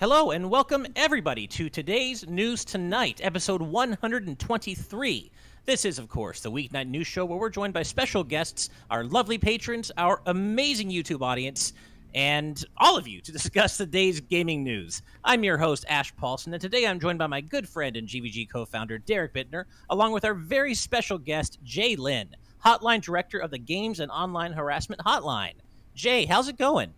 Hello and welcome everybody to today's News Tonight, episode 123. This is, of course, the weeknight news show where we're joined by special guests, our lovely patrons, our amazing YouTube audience, and all of you to discuss the day's gaming news. I'm your host, Ash Paulson, and today I'm joined by my good friend and GVG co-founder, Derek Bittner, along with our very special guest, Jae Lin, Hotline Director of the Games and Online Harassment Hotline. Jay, how's it going?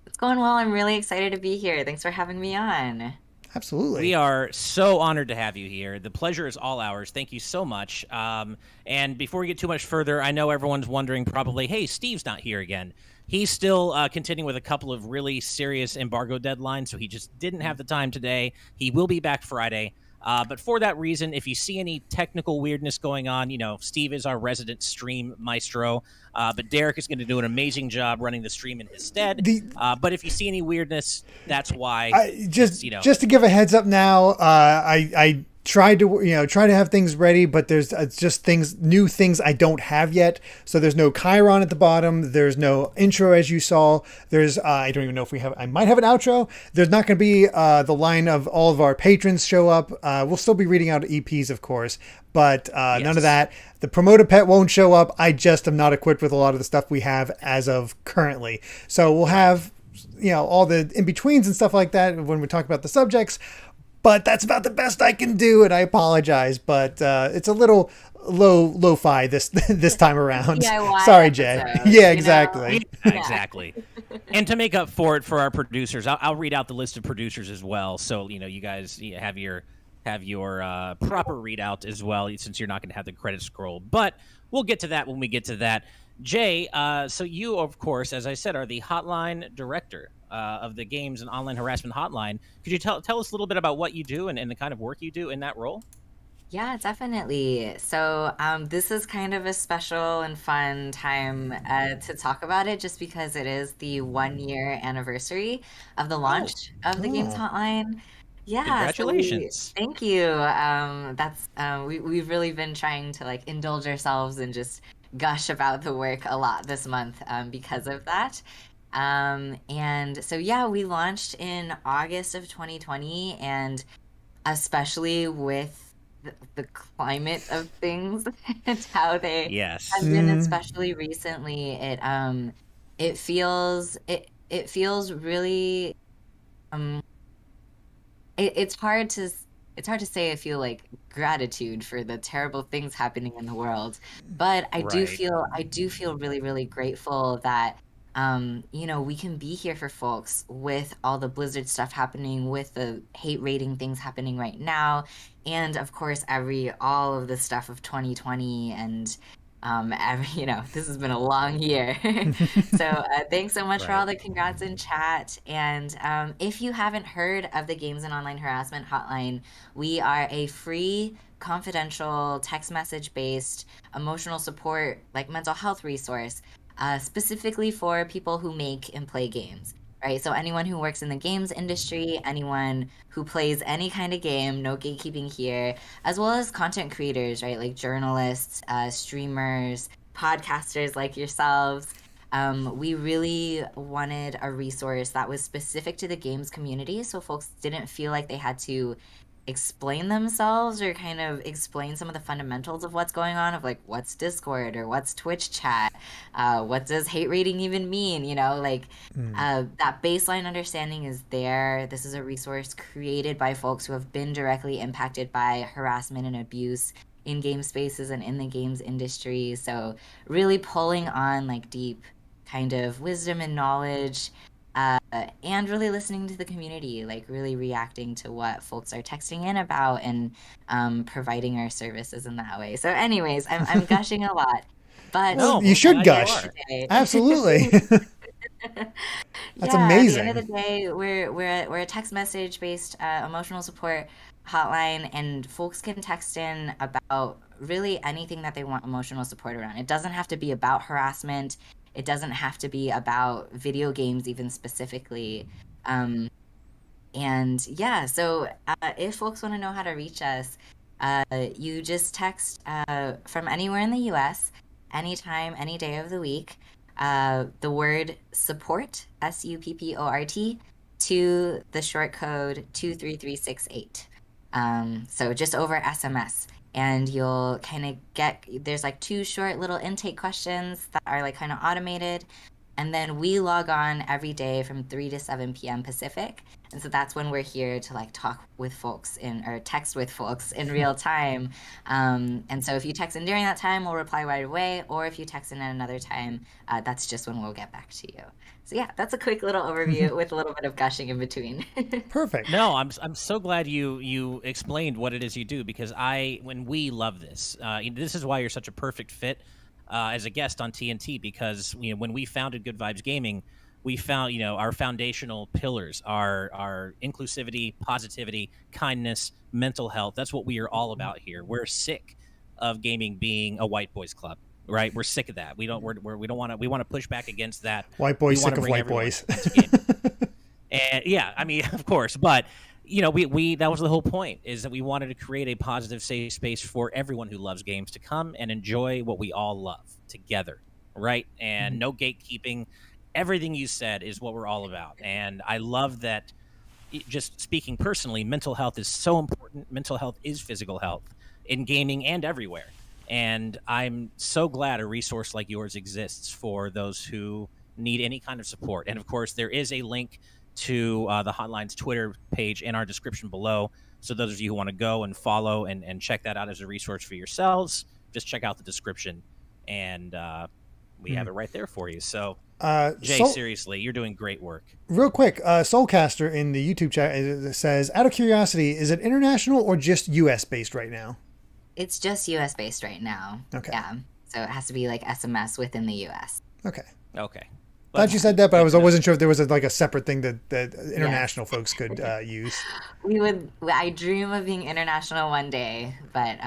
It's going well. I'm really excited to be here. Thanks for having me on. Absolutely. We are so honored to have you here. The pleasure is all ours. Thank you so much. And before we get too much further, I know everyone's wondering probably, hey, Steve's not here again. He's still continuing with a couple of really serious embargo deadlines, so he just didn't have the time today. He will be back Friday. But for that reason, if you see any technical weirdness going on, Steve is our resident stream maestro. But Derek is going to do an amazing job running the stream in his stead. But if you see any weirdness, that's why. Just to give a heads up now, I tried to have things ready, but there's just new things I don't have yet. So there's no Chiron at the bottom. There's no intro, as you saw. There's I don't even know if I might have an outro. There's not going to be the line of all of our patrons show up. We'll still be reading out EPs, of course, but yes. None of that. The promoter pet won't show up. I just am not equipped with a lot of the stuff we have as of currently. So we'll have all the in-betweens and stuff like that when we talk about the subjects. But that's about the best I can do, and I apologize. But it's a little lo-fi this time around. Sorry, Jay. Yeah, exactly. Exactly. And to make up for it for our producers, I'll read out the list of producers as well. So you guys have your proper readout as well, since you're not going to have the credit scroll. But we'll get to that when we get to that. Jay, so you, of course, as I said, are the Hotline Director of the Games and Online Harassment Hotline. Could you tell us a little bit about what you do and the kind of work you do in that role? Yeah, definitely. So this is kind of a special and fun time to talk about it, just because it is the 1-year anniversary of the launch of the Games Hotline. Yeah, congratulations! Thank you. We've really been trying to indulge ourselves and just gush about the work a lot this month because of that. And so, yeah, we launched in August of 2020, and especially with the climate of things and how they have been, especially recently, it feels really, it's hard to say I feel like gratitude for the terrible things happening in the world, but I do feel really, really grateful that we can be here for folks with all the Blizzard stuff happening, with the hate rating things happening right now, and of course all of the stuff of 2020 and this has been a long year. So thanks so much for all the congrats in chat. And if you haven't heard of the Games and Online Harassment Hotline, we are a free, confidential, text message based emotional support, mental health resource, specifically for people who make and play games. Right, so anyone who works in the games industry, anyone who plays any kind of game, no gatekeeping here, as well as content creators, right, like journalists, streamers, podcasters like yourselves. We really wanted a resource that was specific to the games community, so folks didn't feel like they had to explain themselves or kind of explain some of the fundamentals of what's going on, of what's Discord or what's Twitch chat, what does hate rating even mean, that baseline understanding is there. This is a resource created by folks who have been directly impacted by harassment and abuse in game spaces and in the games industry, so really pulling on deep kind of wisdom and knowledge, and really listening to the community, really reacting to what folks are texting in about, and providing our services in that way. So anyways, I'm gushing a lot, but no, you should gush. Absolutely. That's amazing. At the end of the day, we're a text message based emotional support hotline, and folks can text in about really anything that they want emotional support around. It doesn't have to be about harassment. It doesn't have to be about video games even specifically. So if folks want to know how to reach us, you just text from anywhere in the US, anytime, any day of the week, the word support, SUPPORT, to the short code 23368. So just over SMS. And you'll kind of get, there's like 2 short little intake questions that are like kind of automated. And then we log on every day from 3 to 7 p.m. Pacific. And so that's when we're here to like talk with folks or text with folks in real time. And so if you text in during that time, we'll reply right away. Or if you text in at another time, that's just when we'll get back to you. So yeah, that's a quick little overview with a little bit of gushing in between. Perfect. No, I'm so glad you explained what it is you do, because when we love this. This is why you're such a perfect fit as a guest on TNT, because when we founded Good Vibes Gaming, we found our foundational pillars are inclusivity, positivity, kindness, mental health. That's what we are all about here. We're sick of gaming being a white boys club. Right, we're sick of that. We don't want to. We want to push back against that. White boys sick of white boys. And yeah, I mean, of course, but we that was the whole point, is that we wanted to create a positive, safe space for everyone who loves games to come and enjoy what we all love together, right? And no gatekeeping. Everything you said is what we're all about, and I love that. Just speaking personally, mental health is so important. Mental health is physical health in gaming and everywhere. And I'm so glad a resource like yours exists for those who need any kind of support. And of course, there is a link to the Hotline's Twitter page in our description below. So those of you who want to go and follow and check that out as a resource for yourselves, just check out the description, and we have it right there for you. So Jay, seriously, you're doing great work. Real quick, Soulcaster in the YouTube chat says, out of curiosity, is it international or just US based right now? It's just US based right now. Okay. Yeah. So it has to be like SMS within the US. Okay. Glad you said that, but I wasn't sure if there was a separate thing that international folks could use. I dream of being international one day, but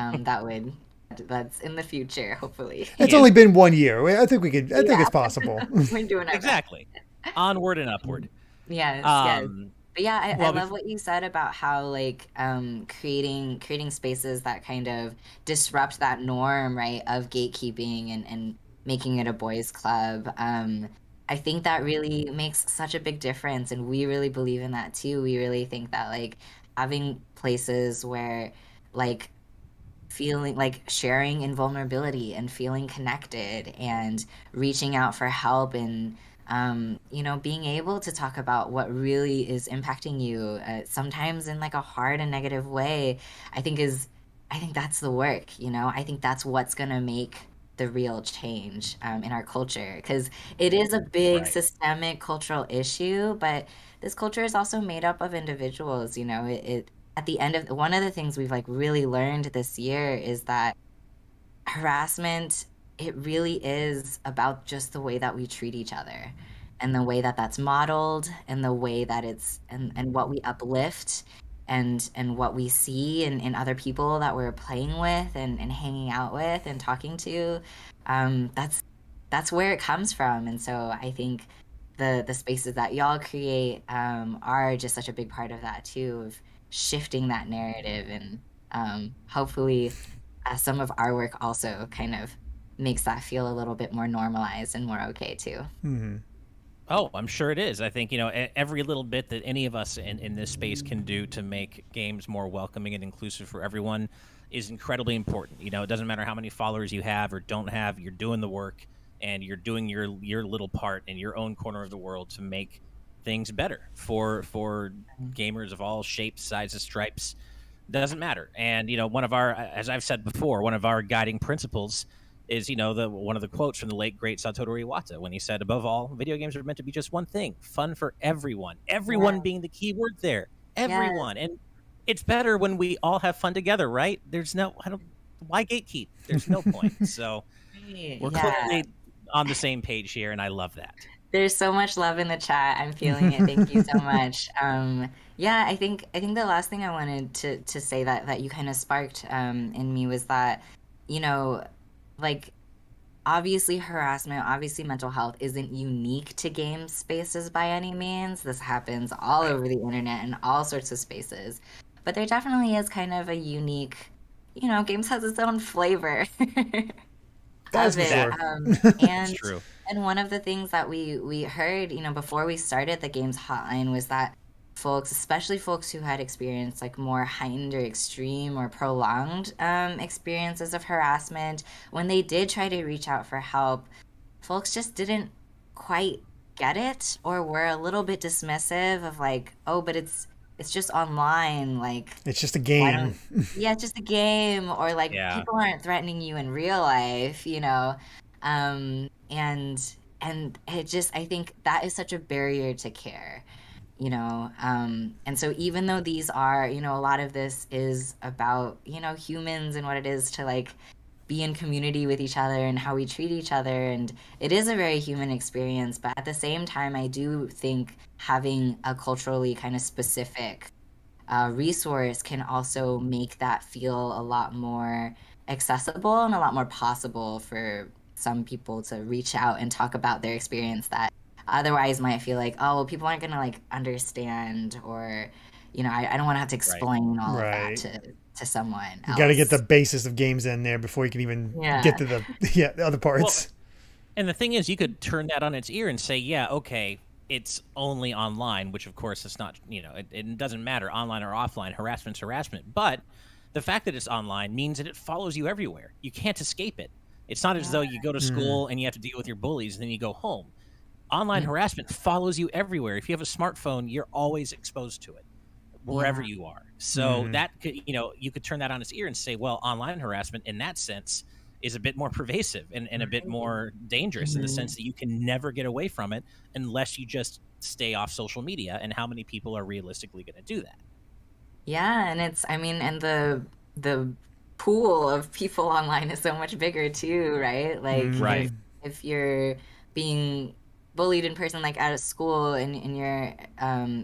that's in the future, hopefully. It's only been 1 year. I think it's possible. We're doing our exactly. Onward and upward. Yes. But yeah, I love what you said about how like creating spaces that kind of disrupt that norm, right, of gatekeeping and making it a boys club. I think that really makes such a big difference, and we really believe in that too. We really think that like having places where like feeling like sharing in vulnerability and feeling connected and reaching out for help and being able to talk about what really is impacting you, sometimes in like a hard and negative way, I think that's the work, I think that's what's going to make the real change in our culture, because it is a big systemic cultural issue, but this culture is also made up of individuals. It at the end of one of the things we've like really learned this year is that harassment, it really is about just the way that we treat each other and the way that that's modeled and the way that it's and what we uplift and what we see in other people that we're playing with and hanging out with and talking to. That's where it comes from. And so I think the spaces that y'all create are just such a big part of that too, of shifting that narrative, and hopefully some of our work also kind of makes that feel a little bit more normalized and more okay too. Mm-hmm. Oh, I'm sure it is. I think, every little bit that any of us in this space can do to make games more welcoming and inclusive for everyone is incredibly important. It doesn't matter how many followers you have or don't have, you're doing the work and you're doing your little part in your own corner of the world to make things better for gamers of all shapes, sizes, stripes. Doesn't matter. And one of our, as I've said before, one of our guiding principles is one of the quotes from the late great Satoru Iwata, when he said, above all, video games are meant to be just one thing: fun for everyone being the key word there. Everyone. And it's better when we all have fun together, right? Why gatekeep? There's no point. So we're clearly on the same page here, and I love that. There's so much love in the chat. I'm feeling it. Thank you so much. I think the last thing I wanted to say that you kind of sparked in me was that, like, obviously harassment, obviously mental health isn't unique to game spaces by any means. This happens all over the internet in all sorts of spaces. But there definitely is kind of a unique, games has its own flavor. That's of it. Sure. And one of the things that we heard, before we started the games hotline was that folks, especially folks who had experienced like more heightened or extreme or prolonged experiences of harassment, when they did try to reach out for help, folks just didn't quite get it, or were a little bit dismissive of like, oh, but it's just online, like It's just a why game. don't yeah, it's just a game, or like Yeah. people aren't threatening you in real life, you know. And it just, I think that is such a barrier to care, you know. And so even though these are, you know, a lot of this is about, you know, humans and what it is to like be in community with each other and how we treat each other, and it is a very human experience, but at the same time I do think having a culturally kind of specific resource can also make that feel a lot more accessible and a lot more possible for some people to reach out and talk about their experience that otherwise might feel like, oh, well, people aren't going to like understand, or, you know, I don't want to have to Right. explain all of that Right. to someone You got to get the else. basis of games in there before you can even get Yeah. to the other Well, parts. and the thing is, you could turn that on its ear and say, yeah, okay, it's only online, which of course it's not, you know, it doesn't matter, online or offline, harassment's harassment. But the fact that it's online means that it follows you everywhere. You can't escape it. It's not as though you go to Mm. school and you have to deal with your bullies and then you go home. Online harassment follows you everywhere. If you have a smartphone, you're always exposed to it wherever Yeah. you are. So Mhm. that could, you know, you could turn that on its ear and say, well, online harassment in that sense is a bit more pervasive and a bit more dangerous in the sense that you can never get away from it unless you just stay off social media. And how many people are realistically going to do that? Yeah, and it's, I mean, and the pool of people online is so much bigger too, right? Like Right. if you're being bullied in person, like at a school, in your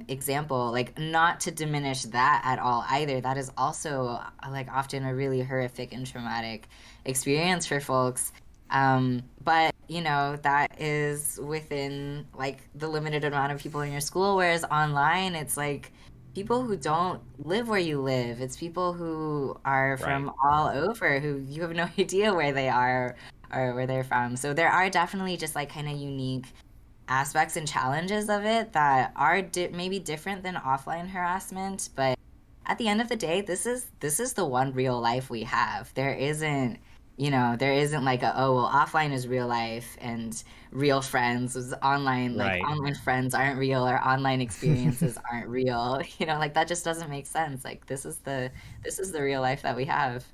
example, like not to diminish that at all either. That is also like often a really horrific and traumatic experience for folks. But you know, that is within like the limited amount of people in your school, whereas online it's like people who don't live where you live. It's people who are Right. from all over, who you have no idea where they are or where they're from. So there are definitely just like kind of unique aspects and challenges of it that are maybe different than offline harassment, but at the end of the day, this is the one real life we have. There isn't, you know, there isn't like a, oh, well, offline is real life and real friends is online, like Right. online friends aren't real or online experiences aren't real. You know, like that just doesn't make sense. Like this is the real life that we have.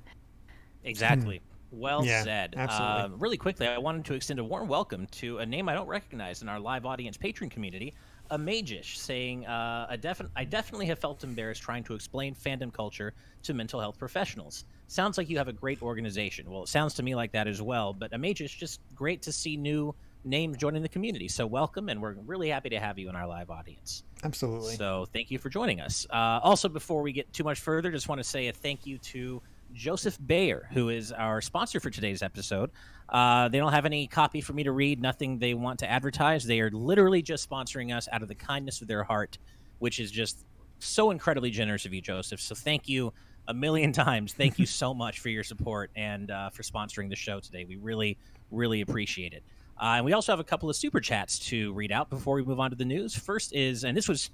Exactly. Well Yeah, said. absolutely. Really quickly, I wanted to extend a warm welcome to a name I don't recognize in our live audience patron community, a Magish, saying, I definitely have felt embarrassed trying to explain fandom culture to mental health professionals. Sounds like you have a great organization. Well, it sounds to me like that as well, but a Magish, just great to see new names joining the community. So welcome, and we're really happy to have you in our live audience. Absolutely. So thank you for joining us. Also, before we get too much further, just want to say a thank you to Joseph Bayer, who is our sponsor for today's episode. They don't have any copy for me to read, nothing they want to advertise. They are literally just sponsoring us out of the kindness of their heart, which is just so incredibly generous of you, Joseph. So thank you a million times. Thank you so much for your support and for sponsoring the show today. We really, really appreciate it. And we also have a couple of super chats to read out before we move on to the news. First is, and this was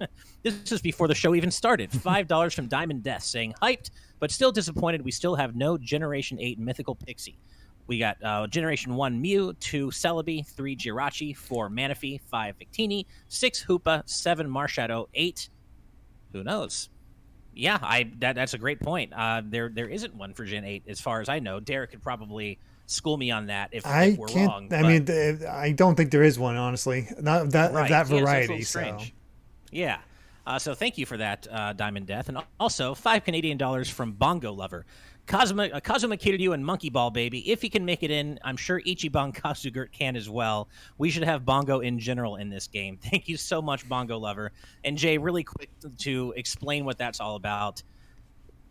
before the show even started, $5 from Diamond Death saying, hyped, but still disappointed we still have no Generation 8 Mythical Pixie. We got Generation 1 Mew, 2 Celebi, 3 Jirachi, 4 Manaphy, 5 Victini, 6 Hoopa, 7 Marshadow, 8, who knows? Yeah, that's a great point. There isn't one for Gen 8 as far as I know. Derek could probably school me on that if I we're can't. wrong. I But mean, I don't think there is one, honestly. Not of that right. of that Yeah, so it's a variety. little So strange. Yeah. So thank you for that, Diamond Death. And also, $5 Canadian from Bongo Lover. Kazuma Kiryu and Monkey Ball Baby. If he can make it in, I'm sure Ichiban Kazugurt can as well. We should have Bongo in general in this game. Thank you so much, Bongo Lover. And Jay, really quick to explain what that's all about.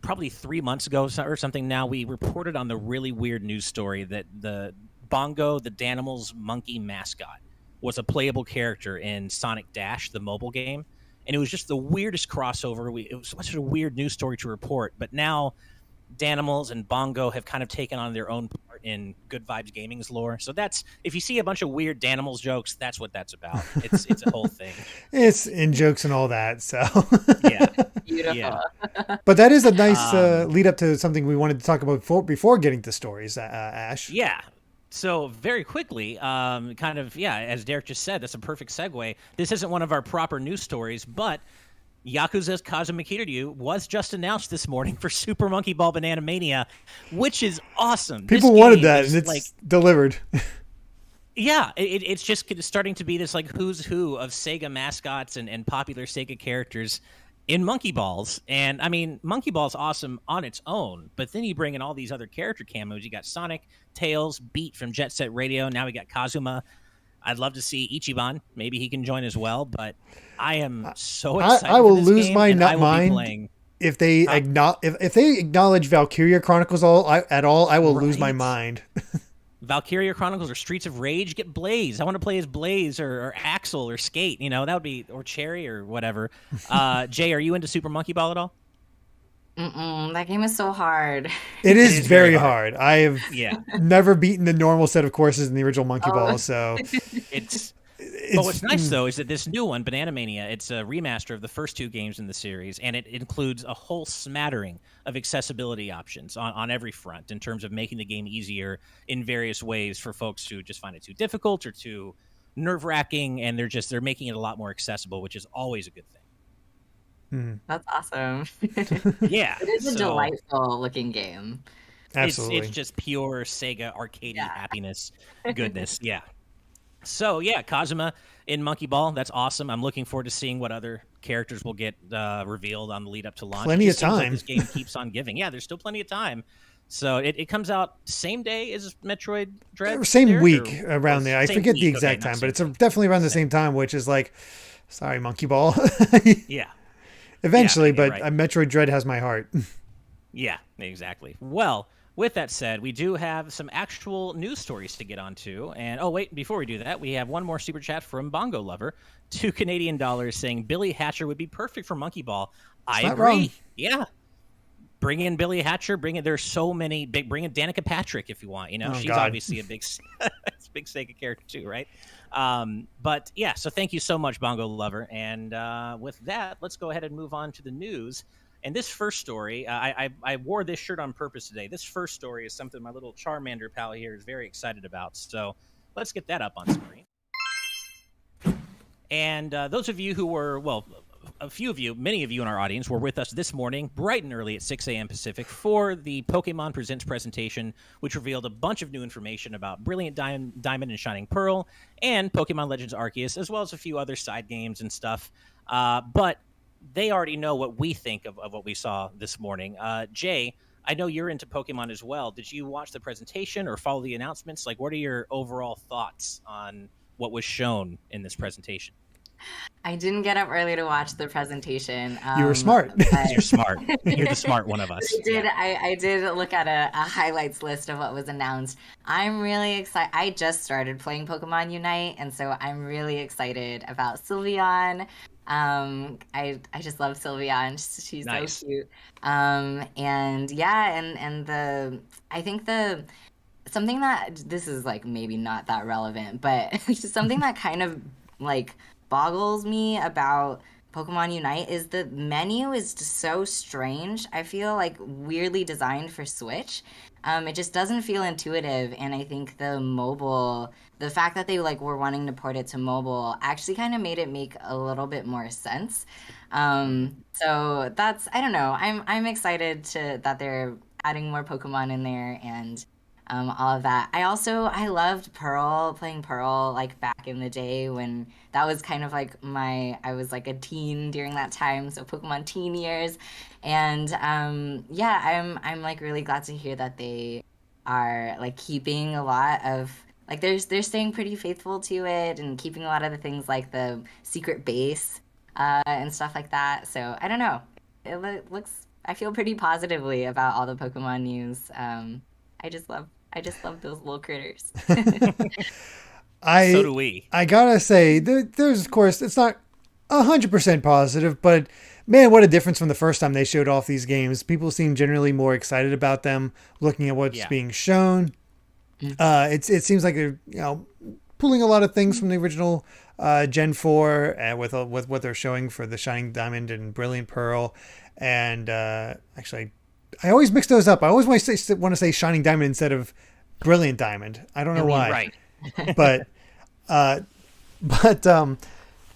Probably 3 months ago or something now, we reported on the really weird news story that the Bongo, the Danimals monkey mascot, was a playable character in Sonic Dash, the mobile game. And it was just the weirdest crossover. It was such a weird news story to report. But now Danimals and Bongo have kind of taken on their own part in Good Vibes Gaming's lore. So that's, if you see a bunch of weird Danimals jokes, that's what that's about. It's a whole thing. It's in jokes and all that. So yeah, Beautiful. yeah. But that is a nice lead up to something we wanted to talk about before getting to stories, Ash. Yeah. So very quickly, as Derek just said, that's a perfect segue. This isn't one of our proper news stories, but Yakuza's Kazuma Kiryu was just announced this morning for Super Monkey Ball Banana Mania, which is awesome. People wanted that, and it's delivered. Yeah, it's just starting to be this like who's who of Sega mascots and popular Sega characters in Monkey Balls. And I mean, Monkey Ball's awesome on its own, but then you bring in all these other character camos. You got Sonic, Tails, Beat from Jet Set Radio. Now we got Kazuma. I'd love to see Ichiban. Maybe he can join as well, but I am so excited. I will for this lose game, my nut mind if they if they acknowledge Valkyria Chronicles at all. I will lose my mind. Valkyria Chronicles or Streets of Rage, get Blaze. I want to play as Blaze or Axel or Skate. You know, that would be, or Cherry or whatever. Jay, are you into Super Monkey Ball at all? That game is so hard. It is very hard. I have Yeah. never beaten the normal set of courses in the original Monkey Ball, so but what's nice though is that this new one, Banana Mania, it's a remaster of the first two games in the series, and it includes a whole smattering of accessibility options on every front in terms of making the game easier in various ways for folks who just find it too difficult or too nerve-wracking, and they're making it a lot more accessible, which is always a good thing. That's awesome. Yeah. It is a delightful looking game. Absolutely. It's just pure Sega arcade happiness, goodness. Yeah. So, yeah, Kazuma in Monkey Ball. That's awesome. I'm looking forward to seeing what other characters will get revealed on the lead up to launch. Plenty of time. Like this game keeps on giving. Yeah, there's still plenty of time. So it comes out same day as Metroid Dread? Same week around there. I forget the exact time, but it's definitely around the same time, which is like, sorry, Monkey Ball. Yeah. Eventually, but right. Metroid Dread has my heart. Yeah, exactly. Well, with that said, we do have some actual news stories to get onto. And, oh, wait, before we do that, we have one more super chat from Bongo Lover, $2 Canadian saying Billy Hatcher would be perfect for Monkey Ball. I agree. Wrong. Yeah. Bring in Billy Hatcher. There's so many. Bring in Danica Patrick if you want. You know, she's obviously a big Sega character too, right? But yeah, so thank you so much, Bongo Lover. And with that, let's go ahead and move on to the news. And this first story, I wore this shirt on purpose today. This first story is something my little Charmander pal here is very excited about. So let's get that up on screen. And those of you who were, well, a few of you, many of you in our audience were with us this morning, bright and early at 6 a.m. Pacific, for the Pokémon Presents presentation, which revealed a bunch of new information about Brilliant Diamond and Shining Pearl and Pokémon Legends Arceus, as well as a few other side games and stuff. But they already know what we think of what we saw this morning. Jay, I know you're into Pokemon as well. Did you watch the presentation or follow the announcements? Like, what are your overall thoughts on what was shown in this presentation? I didn't get up early to watch the presentation. You were smart. You're smart. You're the smart one of us. I did look at a highlights list of what was announced. I'm really excited. I just started playing Pokemon Unite, and so I'm really excited about Sylveon. I just love Sylveon. She's nice. So cute. And yeah, and I think something that, this is like maybe not that relevant, but something that kind of like boggles me about Pokemon Unite is the menu is just so strange. I feel like weirdly designed for Switch. It just doesn't feel intuitive, and I think the fact that they like were wanting to port it to mobile actually kind of made it make a little bit more sense. So that's, I don't know. I'm excited that they're adding more Pokemon in there and all of that. I loved playing Pearl like back in the day when that was kind of like I was like a teen during that time, so Pokemon teen years. And yeah, I'm like really glad to hear that they are like keeping a lot of like they're staying pretty faithful to it and keeping a lot of the things like the secret base and stuff like that. So I don't know. I feel pretty positively about all the Pokemon news. I just love those little critters. So do we. I gotta say, there's of course, it's not 100% positive, but man, what a difference from the first time they showed off these games. People seem generally more excited about them, looking at what's being shown. It seems like they're pulling a lot of things from the original Gen 4 with what they're showing for the Shining Diamond and Brilliant Pearl. And actually, I always mix those up. I always want to say Shining Diamond instead of Brilliant Diamond. I don't know why. Right. But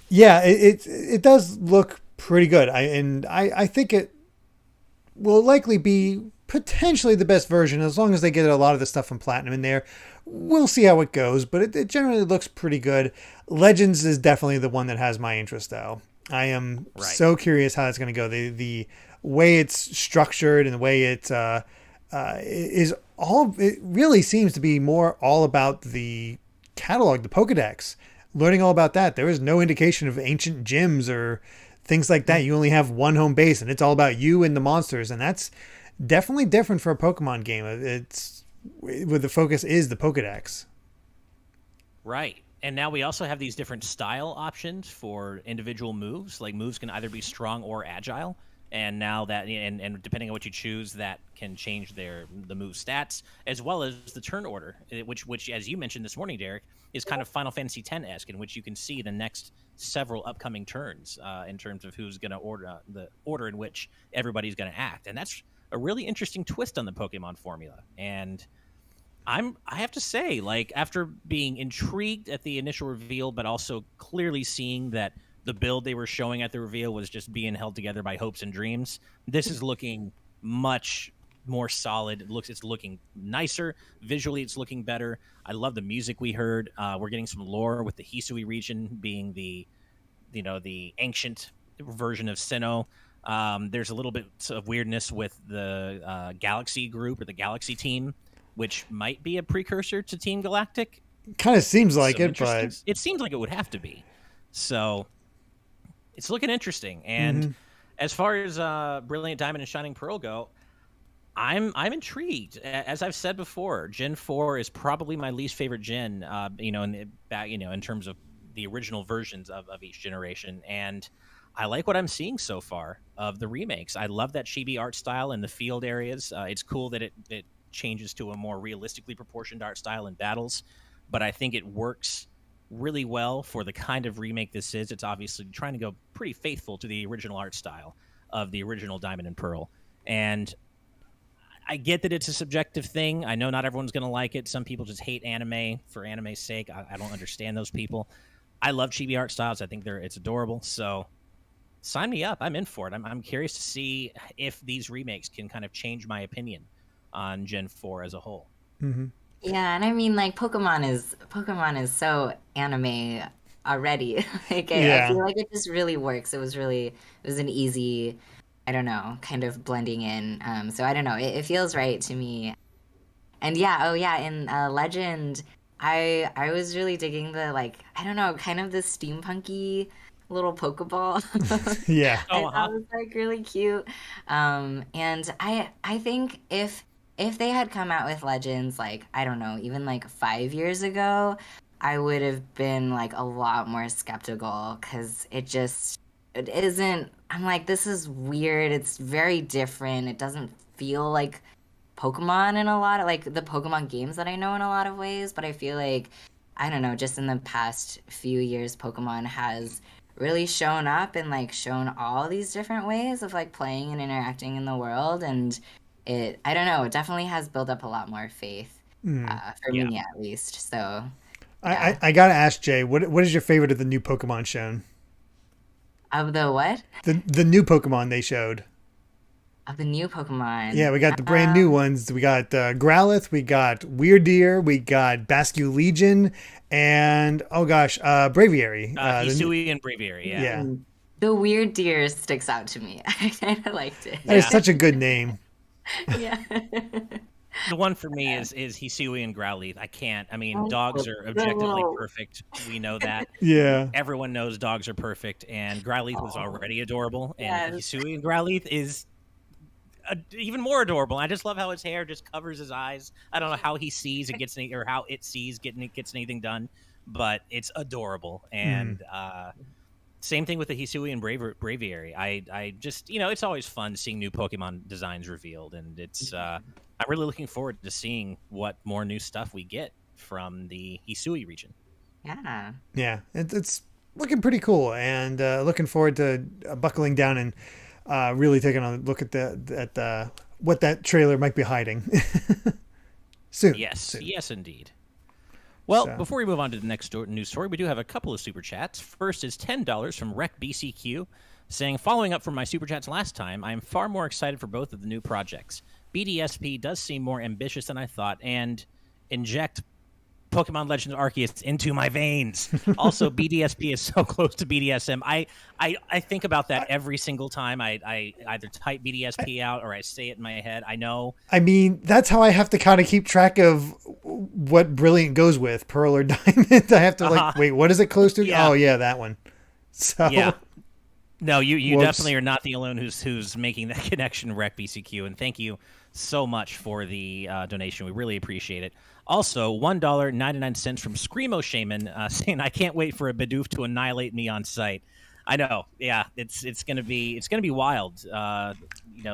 yeah, it does look pretty good. I think it will likely be potentially the best version as long as they get a lot of the stuff from Platinum in there. We'll see how it goes, but it generally looks pretty good. Legends is definitely the one that has my interest, though. I am so curious how it's going to go. The way it's structured and the way it really seems to be more all about the catalog, the Pokedex. Learning all about that. There is no indication of ancient gyms or things like that. You only have one home base, and it's all about you and the monsters, and that's definitely different for a Pokemon game. It's where the focus is the Pokedex. Right. And now we also have these different style options for individual moves. Like moves can either be strong or agile. And now that, and depending on what you choose, that can change the move stats, as well as the turn order, which as you mentioned this morning, Derek, is kind of Final Fantasy X-esque, in which you can see the next several upcoming turns in terms of who's going to order the order in which everybody's going to act. And that's a really interesting twist on the Pokemon formula. And I have to say, like, after being intrigued at the initial reveal, but also clearly seeing that the build they were showing at the reveal was just being held together by hopes and dreams, this is looking much more solid. It's looking nicer. Visually, it's looking better. I love the music we heard. We're getting some lore with the Hisui region being the ancient version of Sinnoh. There's a little bit of weirdness with the Galaxy group or the Galaxy team, which might be a precursor to Team Galactic. Kind of seems like it, but it seems like it would have to be. So it's looking interesting. And as far as Brilliant Diamond and Shining Pearl go, I'm intrigued. As I've said before, Gen 4 is probably my least favorite gen. In terms of the original versions of each generation, and I like what I'm seeing so far of the remakes. I love that chibi art style in the field areas. It's cool that it changes to a more realistically proportioned art style in battles, but I think it works really well for the kind of remake this is. It's obviously trying to go pretty faithful to the original art style of the original Diamond and Pearl. And I get that it's a subjective thing. I know not everyone's going to like it. Some people just hate anime for anime's sake. I don't understand those people. I love chibi art styles. I think it's adorable. So sign me up. I'm in for it. I'm curious to see if these remakes can kind of change my opinion on Gen 4 as a whole. Mm-hmm. Yeah, and I mean, like, Pokemon is so anime already. I feel like it just really works. It was an easy, I don't know, kind of blending in. So I don't know. It feels right to me. And in Legend, I was really digging the, like, I don't know, kind of the steampunky little Pokeball. Yeah. I thought it was, like, really cute. And I think if they had come out with Legends, like, I don't know, even like 5 years ago, I would have been like a lot more skeptical, because it isn't. I'm like, this is weird. It's very different. It doesn't feel like Pokemon in a lot of, like, the Pokemon games that I know in a lot of ways. But I feel like, I don't know, just in the past few years, Pokemon has really shown up and, like, shown all these different ways of, like, playing and interacting in the world. And I don't know, it definitely has built up a lot more faith for me, at least. So yeah. I gotta ask Jay, what is your favorite of the new Pokemon shown? Of the what? The new Pokemon they showed. Of the new Pokemon. Yeah, we got the brand new ones. We got Growlithe, we got Weirdeer, we got Bascu Legion, and Braviary. Hisui and Braviary, yeah. The Weirdeer sticks out to me. I kind of liked it. That is such a good name. Yeah. The one for me is Hisui and Growlithe. I can't. I mean, dogs are objectively perfect. We know that. Yeah. Everyone knows dogs are perfect, and Growlithe was already adorable, and Hisui and Growlithe is even more adorable. I just love how his hair just covers his eyes. I don't know how he sees and gets or how it sees gets anything done, but it's adorable. And Same thing with the Hisui and Braviary. I just, it's always fun seeing new Pokemon designs revealed, and it's I'm really looking forward to seeing what more new stuff we get from the Hisui region. Yeah, it's looking pretty cool, and looking forward to buckling down and really taking a look at what that trailer might be hiding. Soon. Yes, indeed. Well, before we move on to the next news story, we do have a couple of super chats. First is $10 from Rec BCQ, saying, following up from my super chats last time, I am far more excited for both of the new projects. BDSP does seem more ambitious than I thought, and inject Pokemon Legends Arceus into my veins. Also, BDSP is so close to BDSM. I think about that every single time I either type BDSP out or I say it in my head. I know. I mean, that's how I have to kind of keep track of what Brilliant goes with, Pearl or Diamond. I have to wait, what is it close to? Yeah. Oh, yeah, that one. So yeah. No, you definitely are not the alone who's making that connection, Rec BCQ, and thank you so much for the donation. We really appreciate it. Also, $1.99 from Screamo Shaman saying, "I can't wait for a Bidoof to annihilate me on sight." I know, yeah, it's gonna be wild.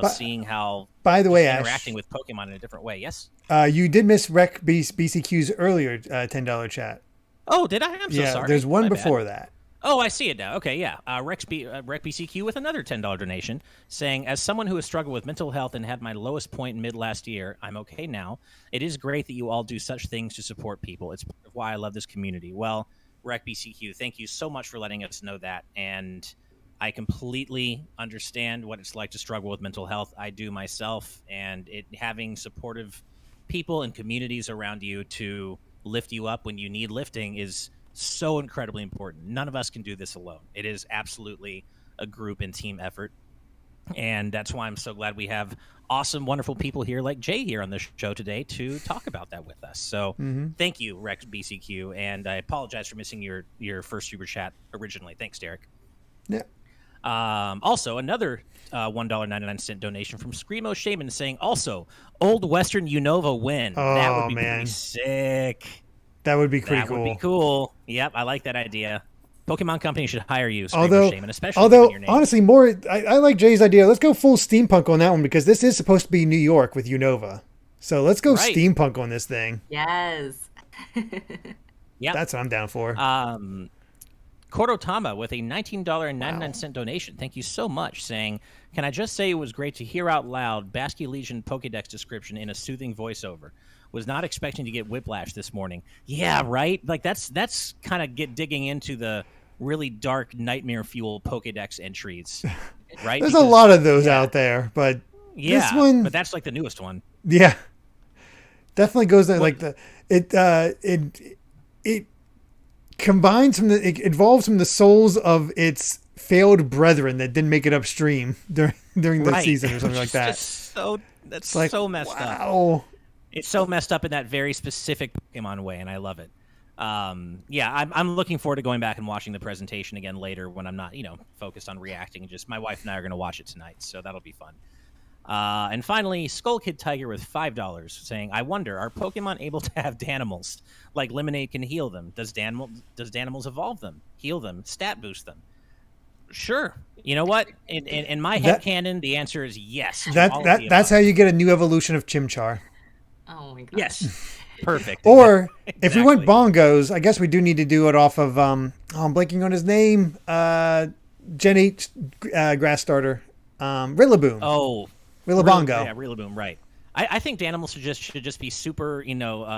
Seeing how by the way, interacting with Pokemon in a different way. Yes, you did miss Rec BCQ's earlier $10 chat. Oh, did I? I'm so sorry. There's one My before bad. that. Oh, I see it now. Okay, yeah. Rec BCQ with another $10 donation, saying, as someone who has struggled with mental health and had my lowest point mid last year, I'm okay now. It is great that you all do such things to support people. It's part of why I love this community. Well, Rec BCQ, thank you so much for letting us know that. And I completely understand what it's like to struggle with mental health. I do myself, and having supportive people and communities around you to lift you up when you need lifting is so incredibly important. None of us can do this alone. It is absolutely a group and team effort. And that's why I'm so glad we have awesome, wonderful people here like Jay here on the show today to talk about that with us. So Thank you, Rex BCQ. And I apologize for missing your first super chat originally. Thanks, Derek. Yeah. Also, another $1.99 donation from Screamo Shaman saying, also, Old Western Unova win. Oh, that would be man. pretty sick. That would be pretty That cool. would be cool. Yep, I like that idea. Pokemon Company should hire you, although Shaman, especially given your name. honestly, I like Jay's idea. Let's go full steampunk on that one because this is supposed to be New York with Unova. So let's go steampunk on this thing. Yes. Yeah, that's what I'm down for. Korotama with a $19.99 donation. Thank you so much, saying, can I just say it was great to hear out loud Basque Legion Pokedex description in a soothing voiceover. Was not expecting to get whiplash this morning. Yeah, right? Like, that's kind of digging into the really dark nightmare fuel Pokedex entries, right? There's a lot of those out there, but this one... but that's like the newest one. Yeah. Definitely goes there, like it combines it evolves from the souls of its failed brethren that didn't make it upstream during the season or something like that. That's so messed up. It's so messed up in that very specific Pokemon way, and I love it. I'm looking forward to going back and watching the presentation again later when I'm not, focused on reacting. Just my wife and I are going to watch it tonight, so that'll be fun. And finally, Skull Kid Tiger with $5 saying, I wonder, are Pokemon able to have Danimals? Like Lemonade can heal them. Does Danimals evolve them, heal them, stat boost them? Sure. You know what? In my headcanon, the answer is yes. That's how you get a new evolution of Chimchar. Oh my god. Yes. Perfect. Or if we want bongos, I guess we do need to do it off of I'm blanking on his name. Gen 8 grass starter. Rillaboom. Oh. Rillabongo. Yeah, Rillaboom, right. I think Danimals should just be super,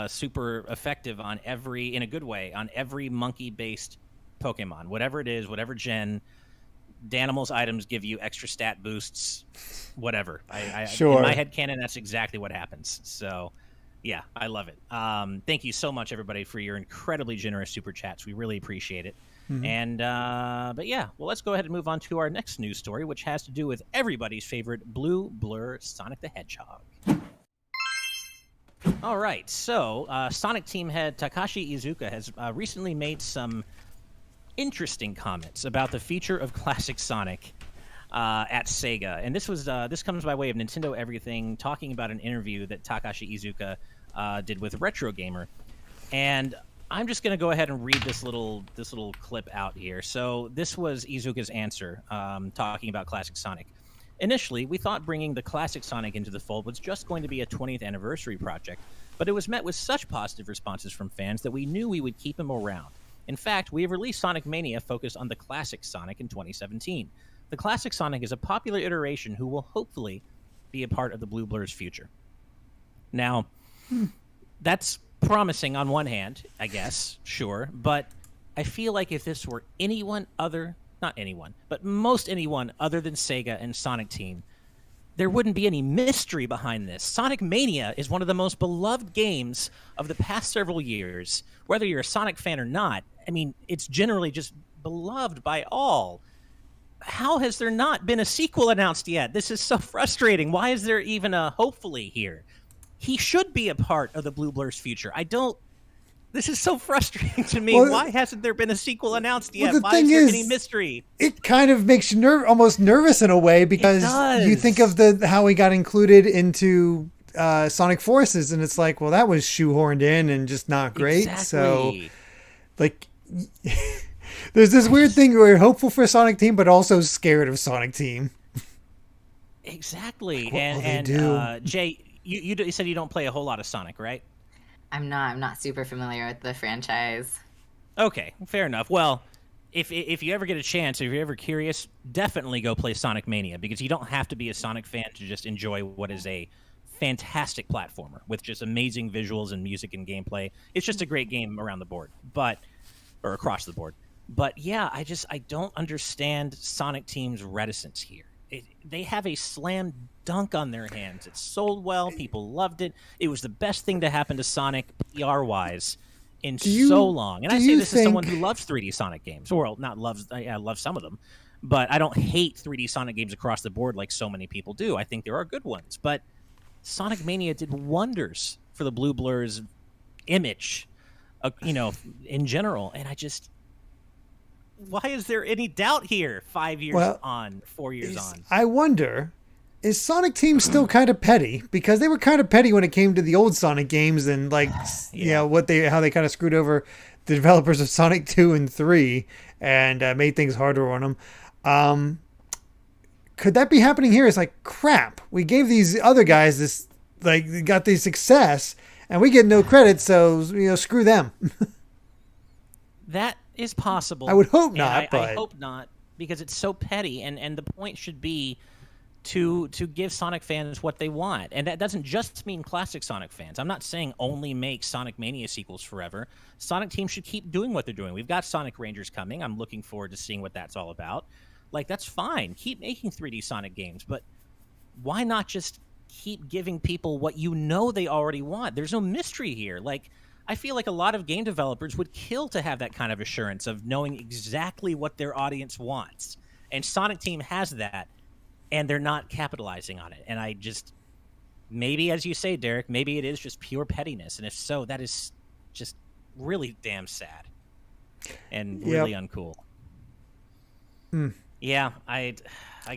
super effective in a good way, on every monkey-based Pokemon. Whatever it is, whatever gen, Danimals items give you extra stat boosts, whatever. Sure. In my headcanon, that's exactly what happens. So, yeah, I love it. Thank you so much, everybody, for your incredibly generous super chats. We really appreciate it. Mm-hmm. And, but yeah, well, let's go ahead and move on to our next news story, which has to do with everybody's favorite Blue Blur Sonic the Hedgehog. All right, so Sonic team head Takashi Iizuka has recently made some interesting comments about the future of classic Sonic at SEGA, and this comes by way of Nintendo Everything talking about an interview that Takashi Iizuka did with Retro Gamer, and I'm just going to go ahead and read this little clip out here. So this was Iizuka's answer, talking about Classic Sonic. Initially, we thought bringing the Classic Sonic into the fold was just going to be a 20th anniversary project, but it was met with such positive responses from fans that we knew we would keep him around. In fact, we have released Sonic Mania focused on the Classic Sonic in 2017. The Classic Sonic is a popular iteration who will hopefully be a part of the Blue Blur's future. Now, that's promising on one hand, I guess, sure, but I feel like if this were not anyone, but most anyone other than Sega and Sonic Team, there wouldn't be any mystery behind this. Sonic Mania is one of the most beloved games of the past several years. Whether you're a Sonic fan or not, I mean, it's generally just beloved by all. How has there not been a sequel announced yet? This is so frustrating. Why is there even a hopefully here? He should be a part of the Blue Blur's future. This is so frustrating to me. Why hasn't there been a sequel announced yet? Why is there any mystery? It kind of makes you almost nervous in a way, because you think of how he got included into Sonic Forces, and it's like, well, that was shoehorned in and just not great. Exactly. So, like, there's this weird thing where you're hopeful for Sonic Team, but also scared of Sonic Team. Exactly. Jay, you said you don't play a whole lot of Sonic, right? I'm not super familiar with the franchise. Okay, fair enough. Well, if you ever get a chance, if you're ever curious, definitely go play Sonic Mania, because you don't have to be a Sonic fan to just enjoy what is a fantastic platformer with just amazing visuals and music and gameplay. It's just a great game around the board, or across the board. But yeah, I don't understand Sonic Team's reticence here. They have a slam dunk on their hands. It sold well. People loved it. It was the best thing to happen to Sonic PR-wise in so long. And I say this as someone who loves 3D Sonic games. Or not loves, I love some of them. But I don't hate 3D Sonic games across the board like so many people do. I think there are good ones. But Sonic Mania did wonders for the Blue Blur's image, in general. And why is there any doubt here 5 years on, 4 years on? I wonder, is Sonic Team still kind of petty? Because they were kind of petty when it came to the old Sonic games, and how they kind of screwed over the developers of Sonic 2 and 3 and made things harder on them. Could that be happening here? It's like, crap, we gave these other guys this, got the success, and we get no credit, so, screw them. That is possible. I would hope not. I hope not, because it's so petty, and the point should be to give Sonic fans what they want. And that doesn't just mean classic Sonic fans. I'm not saying only make Sonic Mania sequels forever. Sonic Team should keep doing what they're doing. We've got Sonic Rangers coming. I'm looking forward to seeing what that's all about. That's fine. Keep making 3D Sonic games, but why not just keep giving people what they already want? There's no mystery here. I feel like a lot of game developers would kill to have that kind of assurance of knowing exactly what their audience wants. And Sonic Team has that, and they're not capitalizing on it. And maybe, as you say, Derek, maybe it is just pure pettiness. And if so, that is just really damn sad and really uncool. Yeah, I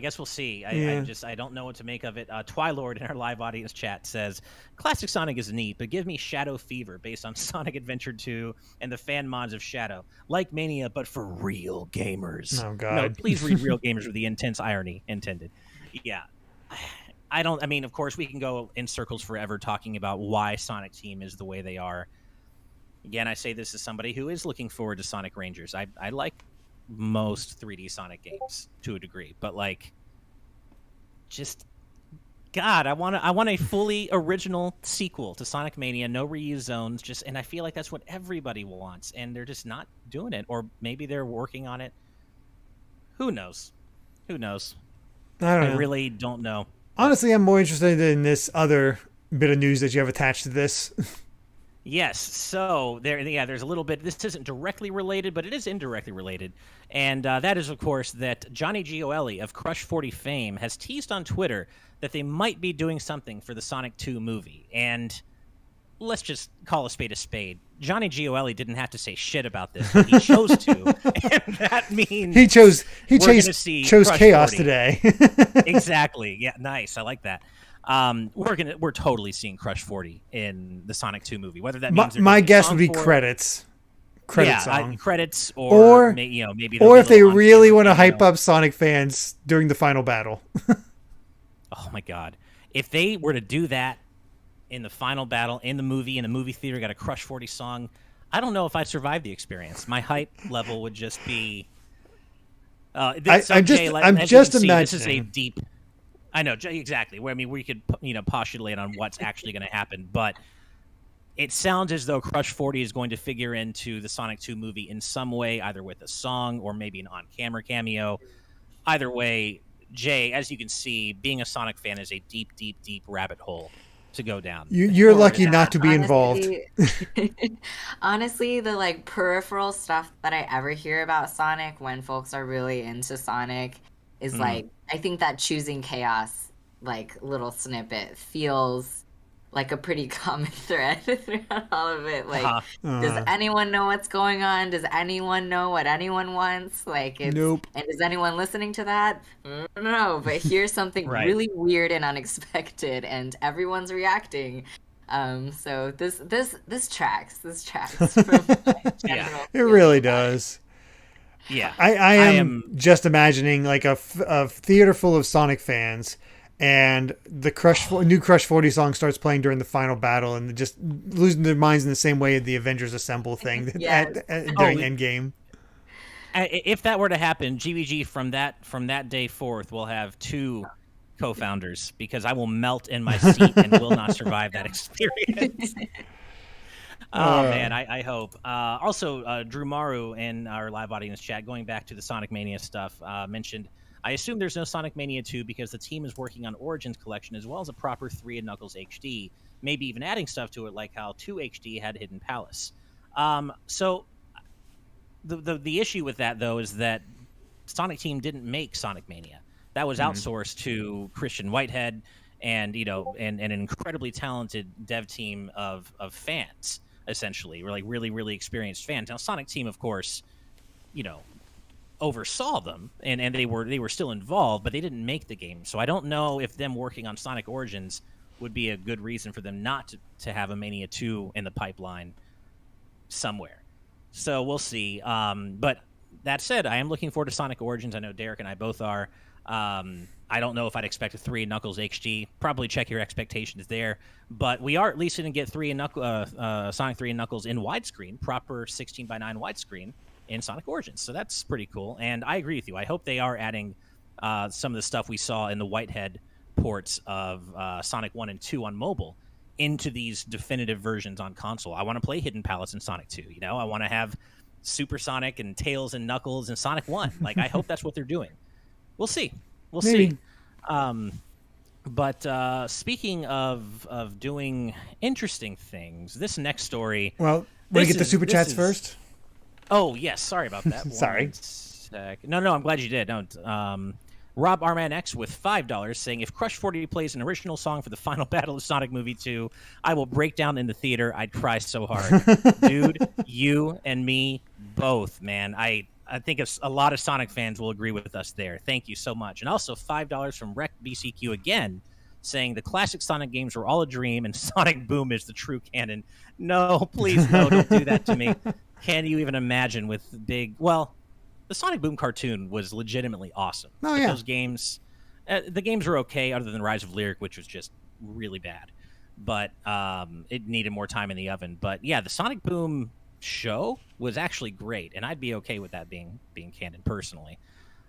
guess we'll see. I don't know what to make of it. Twilord in our live audience chat says, Classic Sonic is neat, but give me Shadow Fever based on Sonic Adventure 2 and the fan mods of Shadow. Like Mania, but for real gamers. Oh, God. No, please read real gamers with the intense irony intended. Yeah. Of course, we can go in circles forever talking about why Sonic Team is the way they are. Again, I say this as somebody who is looking forward to Sonic Rangers. I like most 3D Sonic games to a degree, but God, I want a fully original sequel to Sonic Mania, no reuse zones, and I feel like that's what everybody wants, and they're just not doing it, or maybe they're working on it. Who knows? I really don't know. Honestly, I'm more interested in this other bit of news that you have attached to this. Yes, so there's a little bit. This isn't directly related, but it is indirectly related, and that is, of course, that Johnny Gioeli of Crush 40 fame has teased on Twitter that they might be doing something for the Sonic 2 movie. And let's just call a spade a spade. Johnny Gioeli didn't have to say shit about this, but he chose to, and that means he chose Crush chaos 40. Today. Exactly. Yeah, nice. I like that. We're totally seeing Crush 40 in the Sonic 2 movie. Whether that means my guess would be credits. credit song. Credits or maybe or if they really want to cameo. hype up Sonic fans during the final battle. Oh my God. If they were to do that in the final battle, in the movie theater, got a Crush 40 song, I don't know if I'd survive the experience. My hype level would just be... I'm just imagining. This is a deep... I know, exactly. Where we could postulate on what's actually going to happen, but it sounds as though Crush 40 is going to figure into the Sonic 2 movie in some way, either with a song or maybe an on-camera cameo. Either way, Jay, as you can see, being a Sonic fan is a deep, deep, deep rabbit hole to go down. You're lucky not to be involved. Honestly, the peripheral stuff that I ever hear about Sonic when folks are really into Sonic is I think that choosing chaos little snippet feels like a pretty common thread throughout all of it. Does anyone know what's going on? Does anyone know what anyone wants? Nope. And is anyone listening to that? No, but here's something really weird and unexpected, and everyone's reacting. So this tracks. It really does. Yeah, I am just imagining a theater full of Sonic fans, and the new Crush 40 song starts playing during the final battle, and just losing their minds in the same way the Avengers Assemble thing during Endgame. If that were to happen, GVG from that day forth will have 2 co-founders, because I will melt in my seat and will not survive that experience. Oh, man, I hope. Also, Drew Maru in our live audience chat, going back to the Sonic Mania stuff, mentioned, I assume there's no Sonic Mania 2 because the team is working on Origins Collection as well as a proper 3 and Knuckles HD, maybe even adding stuff to it like how 2 HD had Hidden Palace. So the issue with that, though, is that Sonic Team didn't make Sonic Mania. That was outsourced to Christian Whitehead and an incredibly talented dev team of fans, essentially. We're really, really experienced fans. Now, Sonic Team, of course, oversaw them, and they were still involved, but they didn't make the game. So I don't know if them working on Sonic Origins would be a good reason for them not to have a Mania 2 in the pipeline somewhere. So we'll see. But that said, I am looking forward to Sonic Origins. I know Derek and I both are. I don't know if I'd expect a 3 Knuckles HD. Probably check your expectations there. But we are at least going to get Sonic 3 and Knuckles in widescreen, proper 16:9 widescreen in Sonic Origins. So that's pretty cool. And I agree with you. I hope they are adding some of the stuff we saw in the Whitehead ports of Sonic 1 and 2 on mobile into these definitive versions on console. I want to play Hidden Palace in Sonic 2. I want to have Super Sonic and Tails and Knuckles in Sonic 1. I hope that's what they're doing. We'll see. We'll see. But speaking of doing interesting things, this next story... Well, want to get the Super Chats first? Oh, yes. Sorry about that. Sorry. No, I'm glad you did. Don't. Rob Arman X with $5 saying, if Crush 40 plays an original song for the final battle of Sonic Movie 2, I will break down in the theater. I'd cry so hard. Dude, you and me both, man. I think a lot of Sonic fans will agree with us there. Thank you so much. And also $5 from Rec BCQ again, saying the classic Sonic games were all a dream and Sonic Boom is the true canon. No, please, no, don't do that to me. Can you even imagine with the Sonic Boom cartoon was legitimately awesome. Oh, yeah. Those games, the games were okay other than Rise of Lyric, which was just really bad. But it needed more time in the oven. But yeah, the Sonic Boom show was actually great, and I'd be okay with that being canon personally.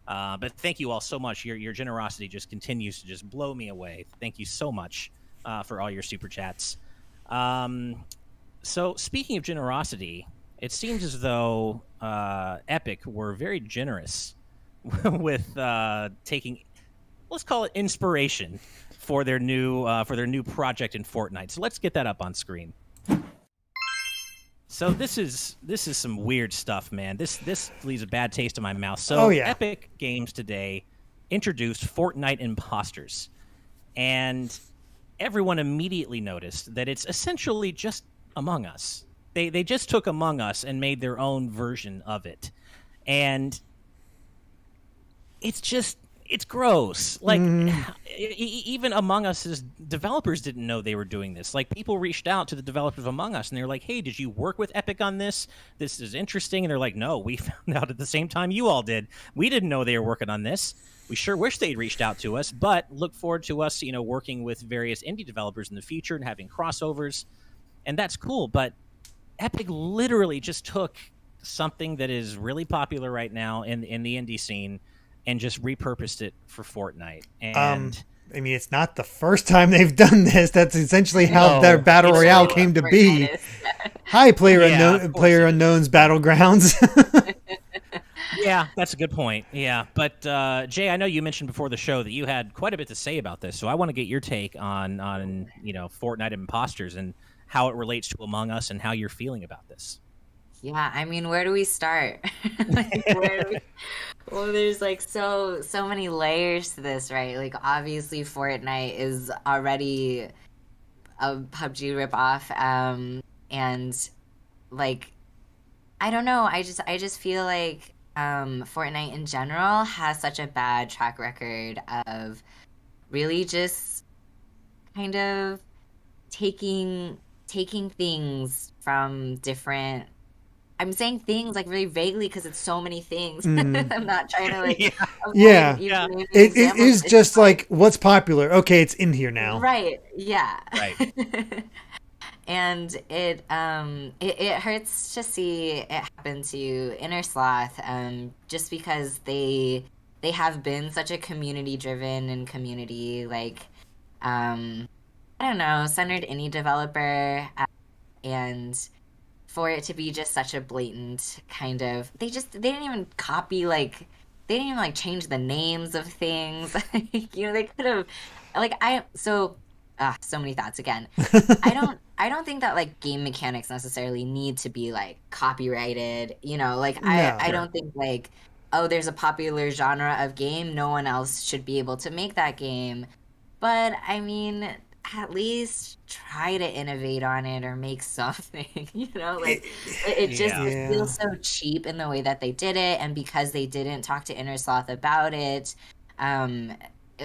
But thank you all so much. Your generosity just continues to just blow me away. Thank you so much for all your super chats. So speaking of generosity, it seems as though Epic were very generous with taking, let's call it inspiration for their new project in Fortnite. So let's get that up on screen. So this is some weird stuff, man. This leaves a bad taste in my mouth. So Epic Games today introduced Fortnite Impostors, and everyone immediately noticed that it's essentially just Among Us. They just took Among Us and made their own version of it, and it's it's gross. Like, even Among Us's developers didn't know they were doing this. Like, people reached out to the developers of Among Us, and they're like, hey, did you work with Epic on this? This is interesting. And they're like, no, we found out at the same time you all did. We didn't know they were working on this. We sure wish they'd reached out to us, but look forward to us, working with various indie developers in the future and having crossovers. And that's cool. But Epic literally just took something that is really popular right now in the indie scene and just repurposed it for Fortnite. And I mean, it's not the first time they've done this. That's essentially how their battle royale came to be. Hi, Player Unknown's Battlegrounds. Yeah, that's a good point. Yeah, but Jay, I know you mentioned before the show that you had quite a bit to say about this, so I want to get your take on Fortnite Impostors and how it relates to Among Us and how you're feeling about this. Yeah, I mean, where do we start? Well, there's like so many layers to this, right? Like, obviously Fortnite is already a PUBG ripoff, and like, I don't know, I just feel like Fortnite in general has such a bad track record of really just kind of taking things from different. I'm saying things like really vaguely because it's so many things. I'm not trying to like. Yeah. It is just like what's popular. Okay, it's in here now. Right. Yeah. Right. And it hurts to see it happen to Innersloth, just because they have been such a community driven and community like I don't know, centered indie developer, and for it to be just such a blatant kind of they didn't even copy, like they didn't even like change the names of things. They could have so many thoughts again. I don't think that like game mechanics necessarily need to be like copyrighted, I don't think like, oh, there's a popular genre of game, no one else should be able to make that game. But I mean, at least try to innovate on it or make something, it just feels so cheap in the way that they did it. And because they didn't talk to Innersloth about it,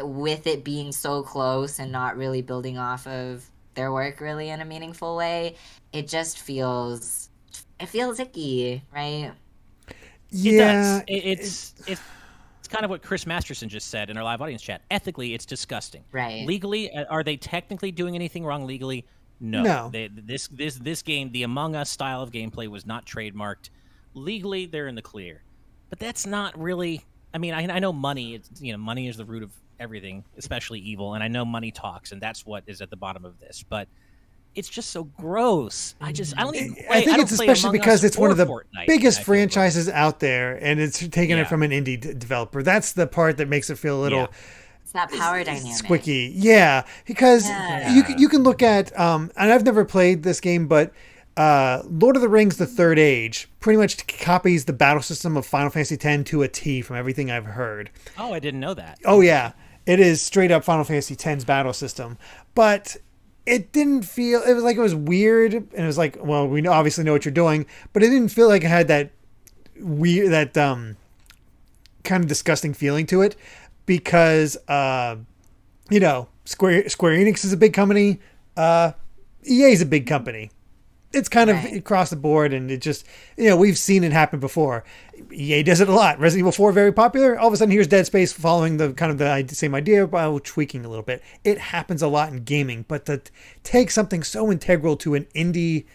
with it being so close and not really building off of their work really in a meaningful way, it just feels icky, right? Yeah, it does. It's kind of what Chris Masterson just said in our live audience chat. Ethically, it's disgusting. Right. Legally, are they technically doing anything wrong legally? No. This game, the Among Us style of gameplay, was not trademarked. Legally, they're in the clear. But that's not really. I mean, I know money. Money is the root of everything, especially evil, and I know money talks, and that's what is at the bottom of this. But it's just so gross. I think it's especially because it's one of the Fortnite, biggest franchises out there, and it's taking it from an indie developer. That's the part that makes it feel a little. It's that power dynamic. Squicky, yeah, because you can look at and I've never played this game, but Lord of the Rings: The Third Age pretty much copies the battle system of Final Fantasy X to a T from everything I've heard. Oh, I didn't know that. Oh yeah, it is straight up Final Fantasy X's battle system, but it didn't feel. It was like it was weird, and it was like, well, we obviously know what you're doing, but it didn't feel like it had that weird, that kind of disgusting feeling to it, because Square Enix is a big company, EA is a big company. It's kind of across the board, and it just, we've seen it happen before. EA does it a lot. Resident Evil 4, very popular. All of a sudden, here's Dead Space following the kind of the same idea while tweaking a little bit. It happens a lot in gaming, but to take something so integral to an indie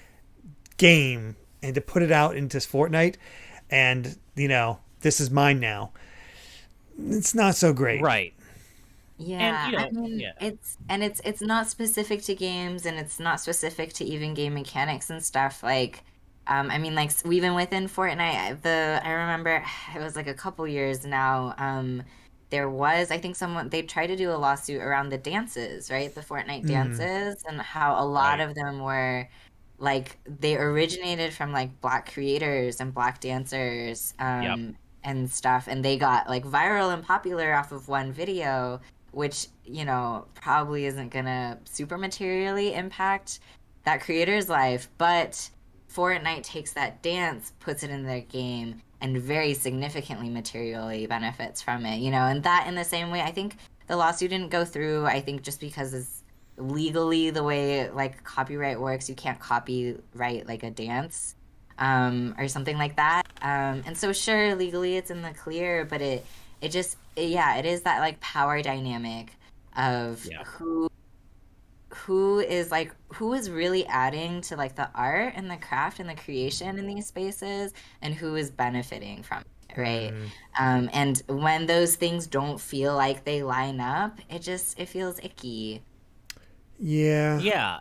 game and to put it out into Fortnite and, this is mine now, it's not so great. Right. Yeah, it's not specific to games, and it's not specific to even game mechanics and stuff. Like, like even within Fortnite, I remember it was like a couple years now. There was, I think they tried to do a lawsuit around the dances, right? The Fortnite dances, and how a lot of them were like they originated from like Black creators and Black dancers, and stuff, and they got like viral and popular off of one video, which, probably isn't gonna super materially impact that creator's life. But Fortnite takes that dance, puts it in their game, and very significantly materially benefits from it, you know, and that in the same way, I think the lawsuit didn't go through, I think just because it's legally the way like copyright works, you can't copyright like a dance or something like that. And so sure, legally it's in the clear, but it yeah, it is that like power dynamic of who is really adding to like the art and the craft and the creation in these spaces, and who is benefiting from it, right? And when those things don't feel like they line up, it feels icky. Yeah,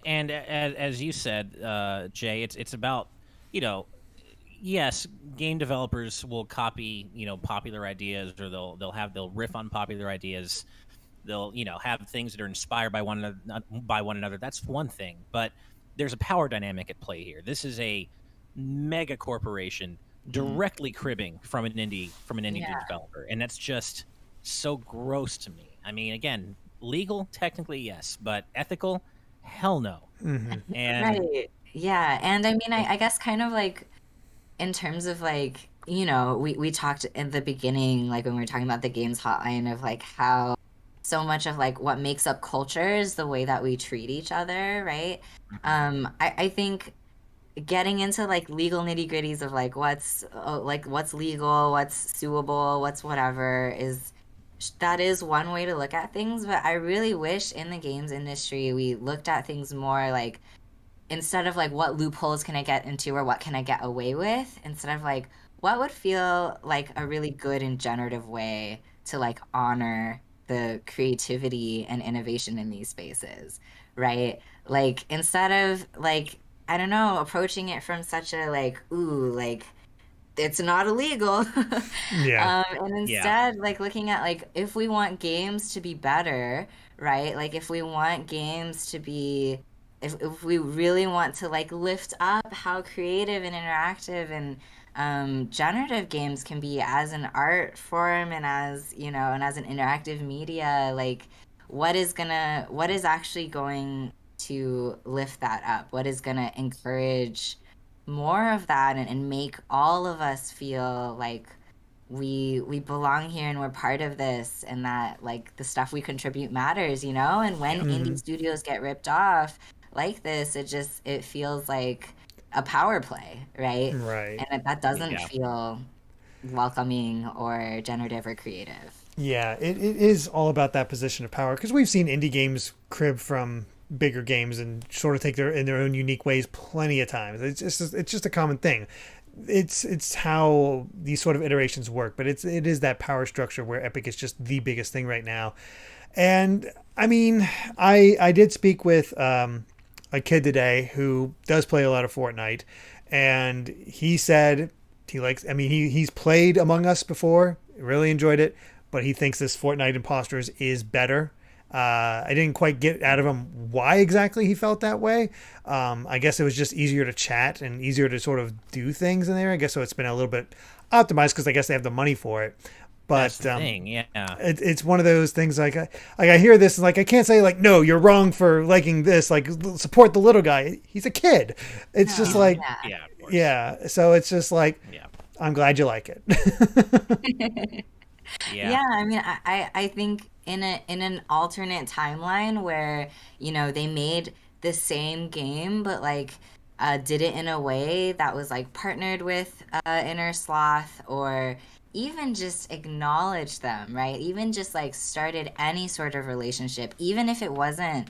and as you said, Jay, it's about, you know, yes, game developers will copy, you know, popular ideas, or they'll riff on popular ideas. They'll, you know, have things that are inspired by one another. That's one thing, but there's a power dynamic at play here. This is a mega corporation directly cribbing from an indie developer, and that's just so gross to me. I mean, again, legal technically yes, but ethical, hell no. And right, yeah, and I mean, I guess kind of like in terms of like, you know, we talked in the beginning, like when we were talking about the games hotline, of like how so much of like what makes up culture is the way that we treat each other, right? I think getting into like legal nitty gritties of like what's legal, what's suable, what's whatever that is one way to look at things. But I really wish in the games industry we looked at things more like, instead of like what loopholes can I get into or what can I get away with, instead of like what would feel like a really good and generative way to like honor the creativity and innovation in these spaces, right? Like instead of like, I don't know, approaching it from such a like, ooh, like it's not illegal. And instead like looking at like, if we want games to be better, right? Like if we want games to be, if we really want to like lift up how creative and interactive and generative games can be as an art form, and as, you know, and as an interactive media, like what is actually going to lift that up? What is going to encourage more of that, and make all of us feel like we belong here and we're part of this, and that like the stuff we contribute matters, you know? And when indie studios get ripped off like this, it feels like a power play, right? And that doesn't feel welcoming or generative or creative. Yeah, it is all about that position of power, because we've seen indie games crib from bigger games and sort of take in their own unique ways plenty of times. It's just a common thing. It's how these sort of iterations work, but it is that power structure where Epic is just the biggest thing right now. And I mean, I did speak with a kid today who does play a lot of Fortnite, and he said he's played Among Us before, really enjoyed it, but he thinks this Fortnite Impostors is better. I didn't quite get out of him why exactly he felt that way. I guess it was just easier to chat and easier to sort of do things in there. I guess so it's been a little bit optimized because I guess they have the money for it. But that's the thing, yeah. It's one of those things like I hear this and like I can't say like, no, you're wrong for liking this. Like, support the little guy. He's a kid. It's just like So it's just like, I'm glad you like it. Yeah, I mean, I think in an alternate timeline where, you know, they made the same game but like did it in a way that was like partnered with Innersloth, or even just acknowledge them, right? Even just like started any sort of relationship, even if it wasn't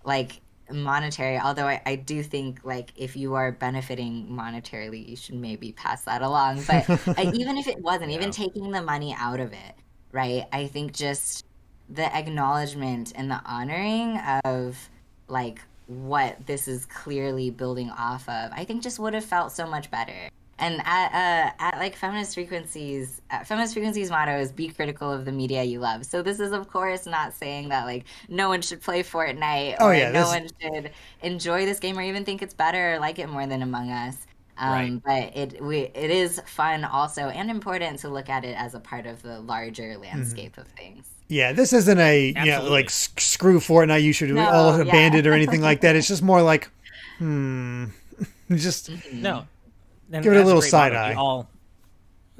like monetary, although I do think like if you are benefiting monetarily, you should maybe pass that along. But even if it wasn't, even taking the money out of it, right? I think just the acknowledgement and the honoring of like what this is clearly building off of, I think just would have felt so much better. And at like Feminist Frequency's motto is be critical of the media you love. So this is of course not saying that like no one should play Fortnite or no one should enjoy this game or even think it's better or like it more than Among Us. But it is fun also and important to look at it as a part of the larger landscape of things. Yeah, this isn't a like screw Fortnite, you should all abandon it or anything like that. It's just more like just no. And give it a little side eye.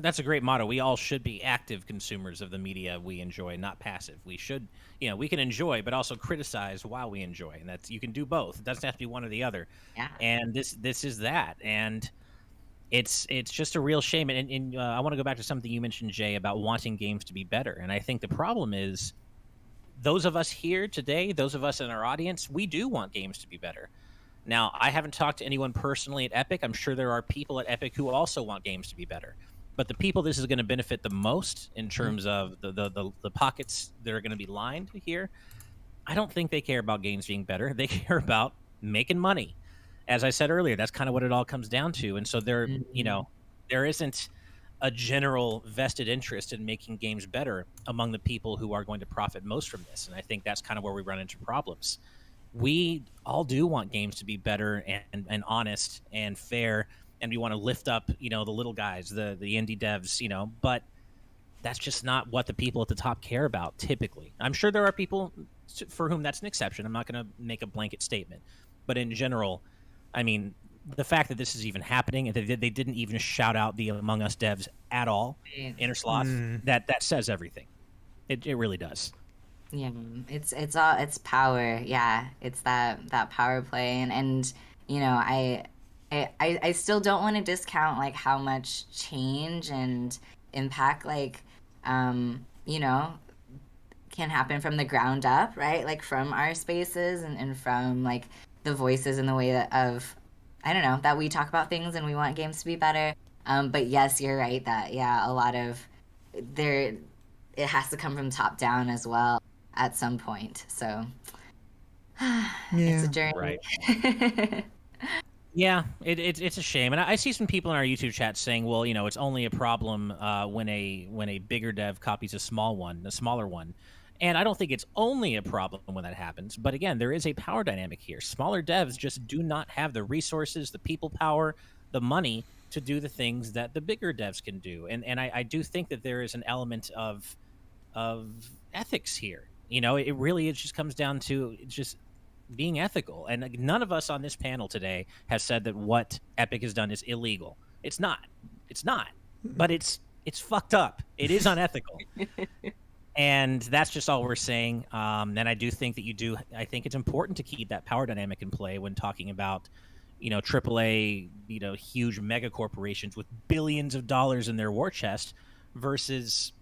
That's a great motto. We all should be active consumers of the media we enjoy, not passive. We should, we can enjoy, but also criticize while we enjoy, and that's you can do both. It doesn't have to be one or the other. Yeah. And this is that, and it's just a real shame. And I want to go back to something you mentioned, Jay, about wanting games to be better. And I think the problem is those of us here today, those of us in our audience, we do want games to be better. Now, I haven't talked to anyone personally at Epic. I'm sure there are people at Epic who also want games to be better. But the people this is going to benefit the most in terms of the pockets that are going to be lined here, I don't think they care about games being better. They care about making money. As I said earlier, that's kind of what it all comes down to. And so there isn't a general vested interest in making games better among the people who are going to profit most from this. And I think that's kind of where we run into problems. We all do want games to be better and honest and fair, and we want to lift up, the little guys, the indie devs, but that's just not what the people at the top care about typically. I'm sure there are people for whom that's an exception. I'm not going to make a blanket statement. But in general, I mean, the fact that this is even happening and that they didn't even shout out the Among Us devs at all, Innersloth, that says everything. It really does. Yeah, it's power. Yeah, it's that power play, and I still don't want to discount like how much change and impact can happen from the ground up, right? Like from our spaces and from like the voices and the way that we talk about things and we want games to be better. But yes, you're right that a lot of it has to come from top down as well at some point. So it's a journey. Right. Yeah, it's a shame, and I see some people in our YouTube chat saying, "Well, it's only a problem when a bigger dev copies a smaller one," and I don't think it's only a problem when that happens. But again, there is a power dynamic here. Smaller devs just do not have the resources, the people power, the money to do the things that the bigger devs can do, and I do think that there is an element of ethics here. It just comes down to just being ethical, and none of us on this panel today has said that what Epic has done is illegal. It's not, but it's fucked up. It is unethical. And that's just all we're saying. And I do think that I think it's important to keep that power dynamic in play when talking about, AAA, huge mega corporations with billions of dollars in their war chest versus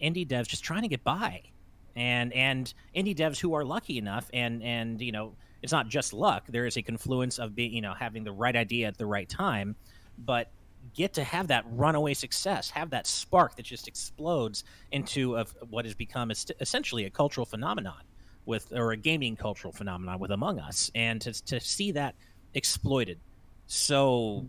indie devs just trying to get by. And indie devs who are lucky enough, and it's not just luck. There is a confluence of being, having the right idea at the right time, but get to have that runaway success, have that spark that just explodes into what has become essentially a cultural phenomenon or a gaming cultural phenomenon with Among Us, and to see that exploited so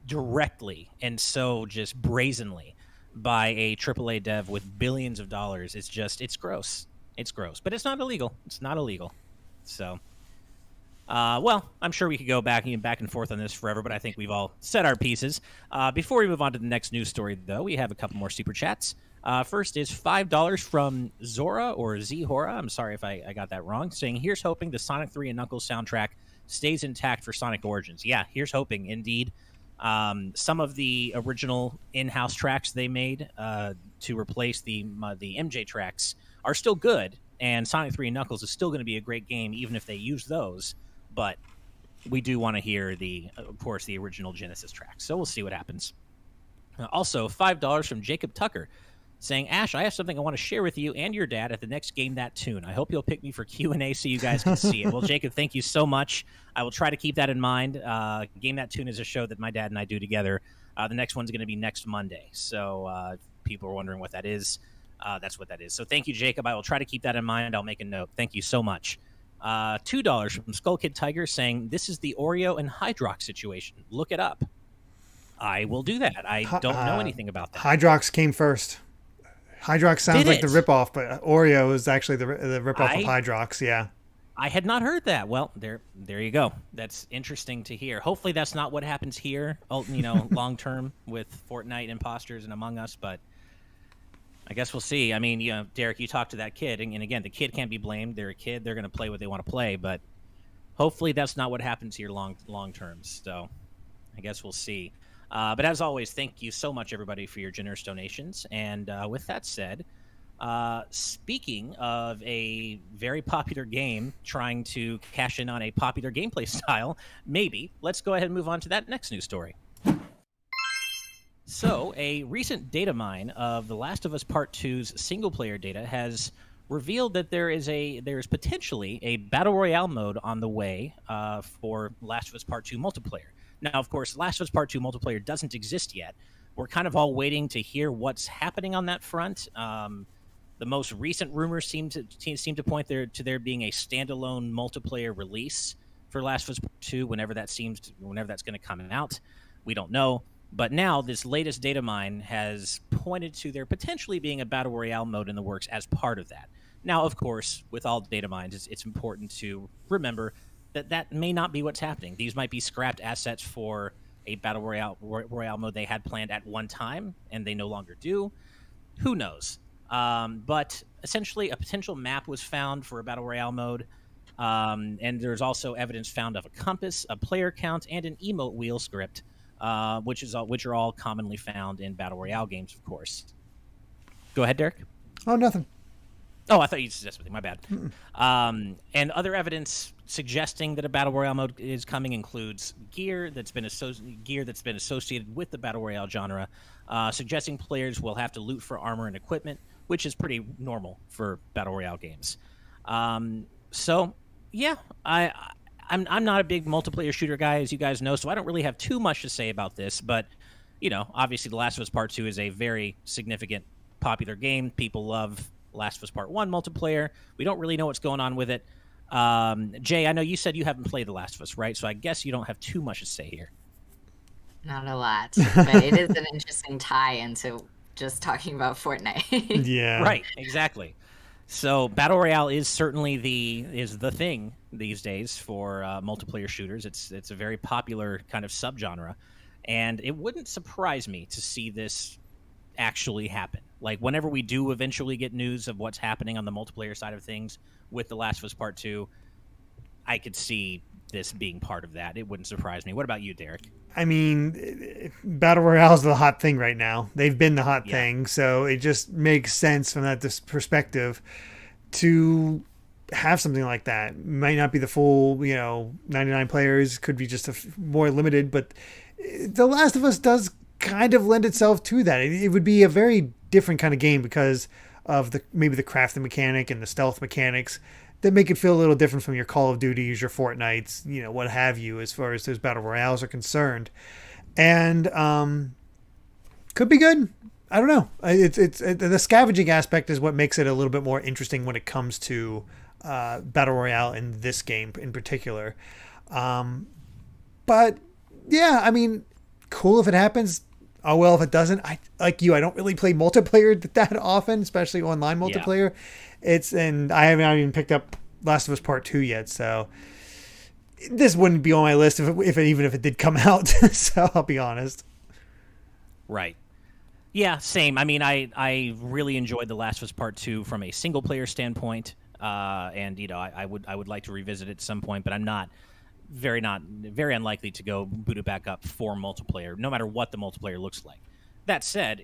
directly and so just brazenly by a AAA dev with billions of dollars, it's gross. It's gross, but it's not illegal. It's not illegal. So, I'm sure we could go back and forth on this forever, but I think we've all said our pieces. Before we move on to the next news story, though, we have a couple more super chats. First is $5 from Zora or Zhora. I'm sorry if I got that wrong. Saying, here's hoping the Sonic 3 and Knuckles soundtrack stays intact for Sonic Origins. Yeah, here's hoping, indeed. Some of the original in-house tracks they made to replace the MJ tracks are still good, and Sonic 3 and Knuckles is still going to be a great game even if they use those. But we do want to hear of course, the original Genesis tracks. So we'll see what happens. Also, $5 from Jacob Tucker, saying, Ash, I have something I want to share with you and your dad at the next Game That Tune. I hope you'll pick me for Q&A so you guys can see it. Well, Jacob, thank you so much. I will try to keep that in mind. Game That Tune is a show that my dad and I do together. The next one's going to be next Monday. So if people are wondering what that is, that's what that is. So thank you, Jacob. I will try to keep that in mind. I'll make a note. Thank you so much. $2 from Skull Kid Tiger, saying, this is the Oreo and Hydrox situation. Look it up. I will do that. I don't know anything about that. Hydrox came first. Hydrox sounds like the ripoff, but Oreo is actually the ripoff of Hydrox. Yeah, I had not heard that. Well, there you go. That's interesting to hear. Hopefully, that's not what happens here. Long term with Fortnite Impostors and Among Us, but I guess we'll see. I mean, Derek, you talked to that kid, and again, the kid can't be blamed. They're a kid. They're going to play what they want to play, but hopefully, that's not what happens here long term. So, I guess we'll see. But as always, thank you so much, everybody, for your generous donations. And with that said, speaking of a very popular game trying to cash in on a popular gameplay style, maybe let's go ahead and move on to that next news story. So, a recent data mine of The Last of Us Part 2's single-player data has revealed that there is potentially a Battle Royale mode on the way for Last of Us Part 2 multiplayer. Now, of course, Last of Us Part 2 multiplayer doesn't exist yet. We're kind of all waiting to hear what's happening on that front. The most recent rumors seem to point to there being a standalone multiplayer release for Last of Us Part 2 whenever that's going to come out. We don't know. But now this latest data mine has pointed to there potentially being a Battle Royale mode in the works as part of that. Now, of course, with all data mines, it's important to remember that may not be what's happening. These might be scrapped assets for a Battle Royale mode they had planned at one time, and they no longer do. Who knows? But essentially, a potential map was found for a Battle Royale mode, and there's also evidence found of a compass, a player count, and an emote wheel script, which are all commonly found in Battle Royale games, of course. Go ahead, Derek. Oh, nothing. Oh, I thought you suggested something. My bad. And other evidence suggesting that a Battle Royale mode is coming includes gear that's been associated with the Battle Royale genre, suggesting players will have to loot for armor and equipment, which is pretty normal for Battle Royale games. So, yeah, I'm not a big multiplayer shooter guy, as you guys know, so I don't really have too much to say about this. But, obviously The Last of Us Part 2 is a very significant, popular game. People love Last of Us Part 1 multiplayer. We don't really know what's going on with it. Jay, I know you said you haven't played The Last of Us, right? So I guess you don't have too much to say here. Not a lot, but it is an interesting tie into just talking about Fortnite. Yeah. Right, exactly. So Battle Royale is certainly the thing these days for multiplayer shooters. It's a very popular kind of subgenre, and it wouldn't surprise me to see this actually happen. Like, whenever we do eventually get news of what's happening on the multiplayer side of things with The Last of Us Part 2, I could see this being part of that. It wouldn't surprise me. What about you, Derek? I mean, Battle Royale is the hot thing right now. They've been the hot thing, so it just makes sense from that perspective to have something like that. Might not be the full, 99 players, could be just more limited, but The Last of Us does kind of lend itself to that. It would be a very different kind of game because of maybe the crafting mechanic and the stealth mechanics that make it feel a little different from your Call of Duties, your Fortnites, what have you, as far as those Battle Royales are concerned. And could be good. I don't know. It's the scavenging aspect is what makes it a little bit more interesting when it comes to Battle Royale in this game in particular. But yeah, I mean, cool if it happens. Oh well, if it doesn't, I don't really play multiplayer that often, especially online multiplayer. Yeah. And I haven't even picked up Last of Us Part 2 yet, so this wouldn't be on my list if it did come out. So I'll be honest. Right. Yeah, same. I mean, I really enjoyed The Last of Us Part 2 from a single player standpoint, and I would like to revisit it at some point, but I'm very unlikely to go boot it back up for multiplayer, no matter what the multiplayer looks like. That said,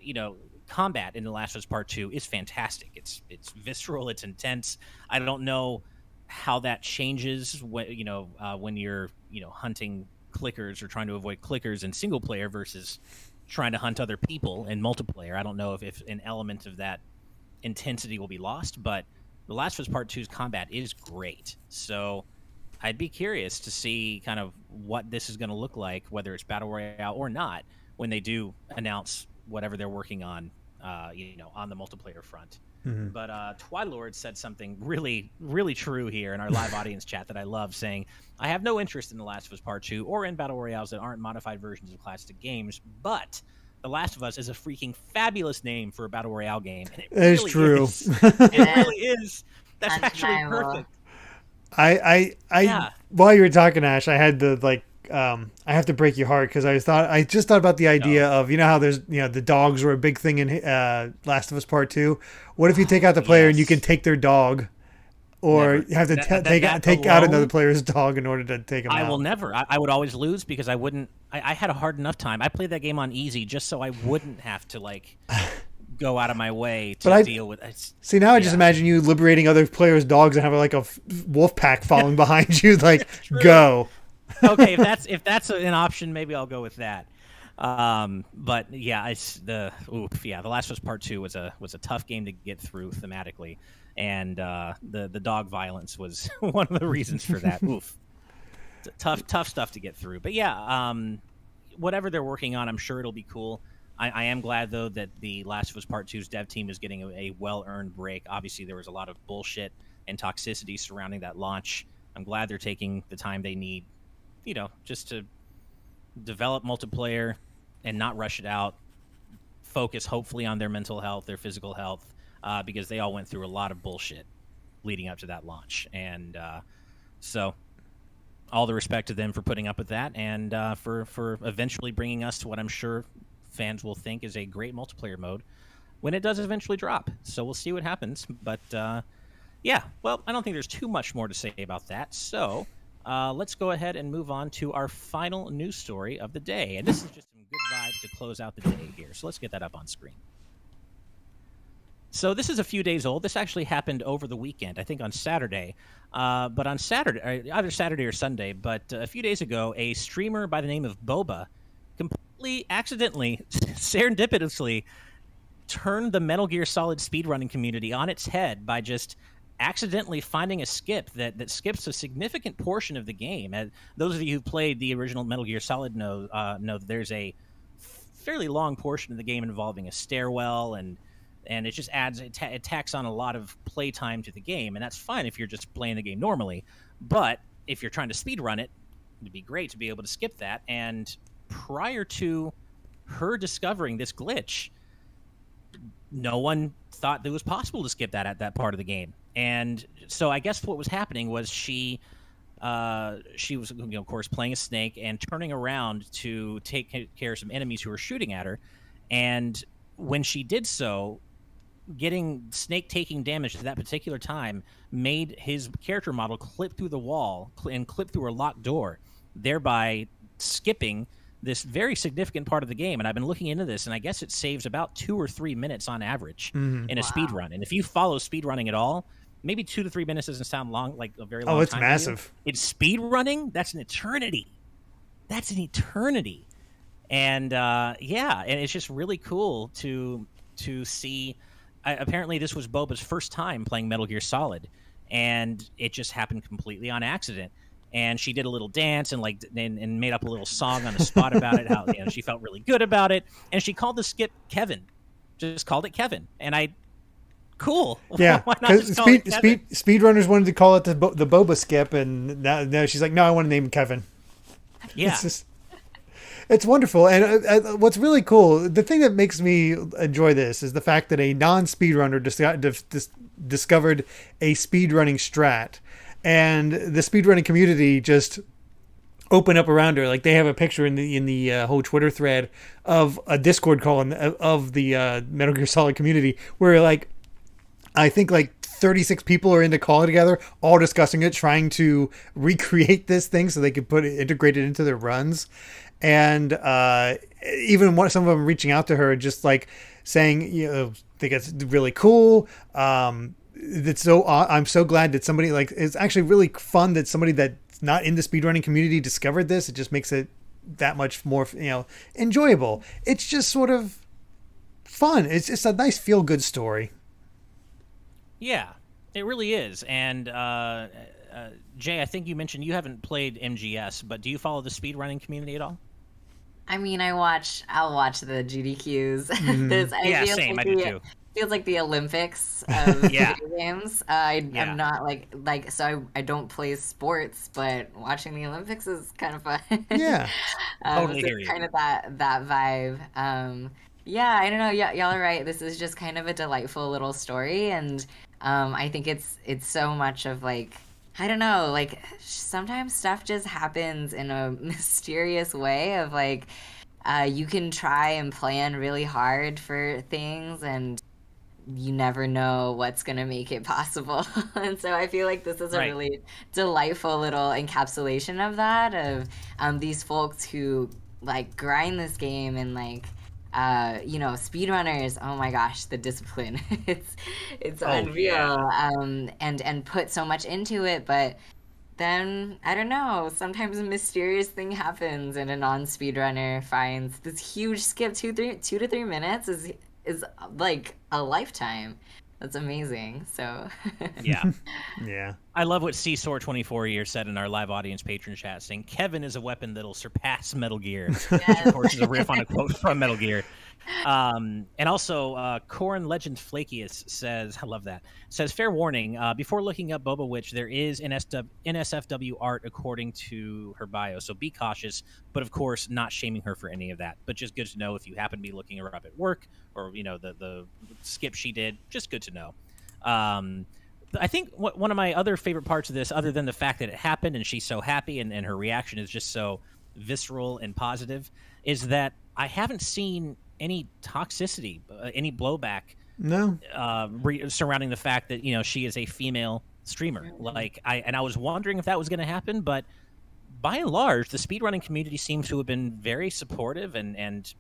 combat in The Last of Us Part 2 is fantastic. It's visceral, it's intense. I don't know how that changes when you're hunting clickers or trying to avoid clickers in single player versus trying to hunt other people in multiplayer. I don't know if an element of that intensity will be lost, but The Last of Us Part 2's combat is great. So I'd be curious to see kind of what this is going to look like, whether it's Battle Royale or not, when they do announce whatever they're working on, on the multiplayer front. Mm-hmm. But Twilord said something really, really true here in our live audience chat that I love, saying, I have no interest in The Last of Us Part 2 or in Battle Royales that aren't modified versions of classic games, but The Last of Us is a freaking fabulous name for a Battle Royale game. And it really true. Is. It really is. That's actually perfect. I while you were talking, Ash, I had to I have to break your heart because I just thought about the idea of how there's the dogs were a big thing in Last of Us Part 2. What if you take out the player and you can take their dog or Never. you have to That take out another alone, player's dog in order to take him out. I will never. I would always lose because I wouldn't. I had a hard enough time. I played that game on easy just so I wouldn't have to like go out of my way to deal with it. See, now I just imagine you liberating other players' dogs and having like a wolf pack following behind you, like go. Okay, if that's an option, maybe I'll go with that. But yeah, The Last of Us Part 2 was a tough game to get through thematically, and the dog violence was one of the reasons for that. Oof, tough stuff to get through. But yeah, whatever they're working on, I'm sure it'll be cool. I am glad though that the Last of Us Part 2's dev team is getting a well-earned break. Obviously, there was a lot of bullshit and toxicity surrounding that launch. I'm glad they're taking the time they need, just to develop multiplayer and not rush it out. Focus hopefully on their mental health, their physical health, because they all went through a lot of bullshit leading up to that launch. And so all the respect to them for putting up with that and for eventually bringing us to what I'm sure fans will think is a great multiplayer mode when it does eventually drop. So we'll see what happens. But yeah, well, I don't think there's too much more to say about that. So let's go ahead and move on to our final news story of the day. And this is just some good vibes to close out the day here. So let's get that up on screen. So this is a few days old. This actually happened over the weekend, I think on Saturday. But on Saturday, either Saturday or Sunday, but a few days ago, a streamer by the name of Boba completely accidentally, serendipitously, turned the Metal Gear Solid speedrunning community on its head by just accidentally finding a skip that skips a significant portion of the game. Those of you who played the original Metal Gear Solid know that there's a fairly long portion of the game involving a stairwell, and it just adds it tacks on a lot of playtime to the game, and that's fine if you're just playing the game normally. But if you're trying to speedrun it, it'd be great to be able to skip that. And prior to her discovering this glitch, no one thought that it was possible to skip that at that part of the game. And so I guess what was happening was she was, of course, playing a snake and turning around to take care of some enemies who were shooting at her. And when she did so, getting Snake taking damage at that particular time made his character model clip through the wall and clip through a locked door, thereby skipping this very significant part of the game. And I've been looking into this, and I guess it saves about 2 or 3 minutes on average in a speed run. And if you follow speed running at all, maybe 2 to 3 minutes doesn't sound long, like a very long time. Oh, it's massive. It's speed running. That's an eternity. That's an eternity. And and it's just really cool to see. Apparently, this was Boba's first time playing Metal Gear Solid, and it just happened completely on accident. And she did a little dance and made up a little song on the spot about it. How she felt really good about it, and she called the skip Kevin, just called it Kevin. And cool. Yeah, because speedrunners wanted to call it the Boba skip, and now she's like, no, I want to name him Kevin. Yeah, it's wonderful. And what's really cool, the thing that makes me enjoy this is the fact that a non-speedrunner discovered a speedrunning strat, and the speedrunning community just open up around her. Like, they have a picture in the whole Twitter thread of a Discord call of the Metal Gear Solid community, where I think 36 people are in the call together, all discussing it, trying to recreate this thing so they could integrate it into their runs. And even some of them reaching out to her, just saying, think it's really cool. I'm so glad that somebody it's actually really fun that somebody that's not in the speedrunning community discovered this. It just makes it that much more, enjoyable. It's just sort of fun. It's just a nice feel good story. Yeah, it really is. And Jay, I think you mentioned you haven't played MGS, but do you follow the speedrunning community at all? I mean, I'll watch the GDQs. Mm-hmm. Same. I do too. Feels like the Olympics of video games. I'm not so I don't play sports, but watching the Olympics is kind of fun. Yeah, totally hear you. Kind of that vibe. Yeah, I don't know. Yeah, y'all are right. This is just kind of a delightful little story, and I think it's so much of I don't know, sometimes stuff just happens in a mysterious way of you can try and plan really hard for things and you never know what's going to make it possible. And so I feel like this is a Right. really delightful little encapsulation of that, of these folks who like grind this game and like speedrunners, oh my gosh, the discipline. It's Oh, unreal. yeah. And put so much into it, but then I don't know, sometimes a mysterious thing happens and a non-speedrunner finds this huge skip. 2 to 3 minutes is like a lifetime. That's amazing. So Yeah. Yeah. I love what Seesaw24 here said in our live audience patron chat, saying Kevin is a weapon that'll surpass Metal Gear, which of course is a riff on a quote from Metal Gear. And also, Corn Legend Flakius says, I love that, says, fair warning, before looking up Boba Witch, there is NSFW art according to her bio, so be cautious, but of course not shaming her for any of that, but just good to know if you happen to be looking her up at work, or, the skip she did, just good to know. I think one of my other favorite parts of this, other than the fact that it happened and she's so happy and her reaction is just so visceral and positive, is that I haven't seen any toxicity, any blowback, No. Surrounding the fact that she is a female streamer. Like I was wondering if that was going to happen, but by and large, the speedrunning community seems to have been very supportive, and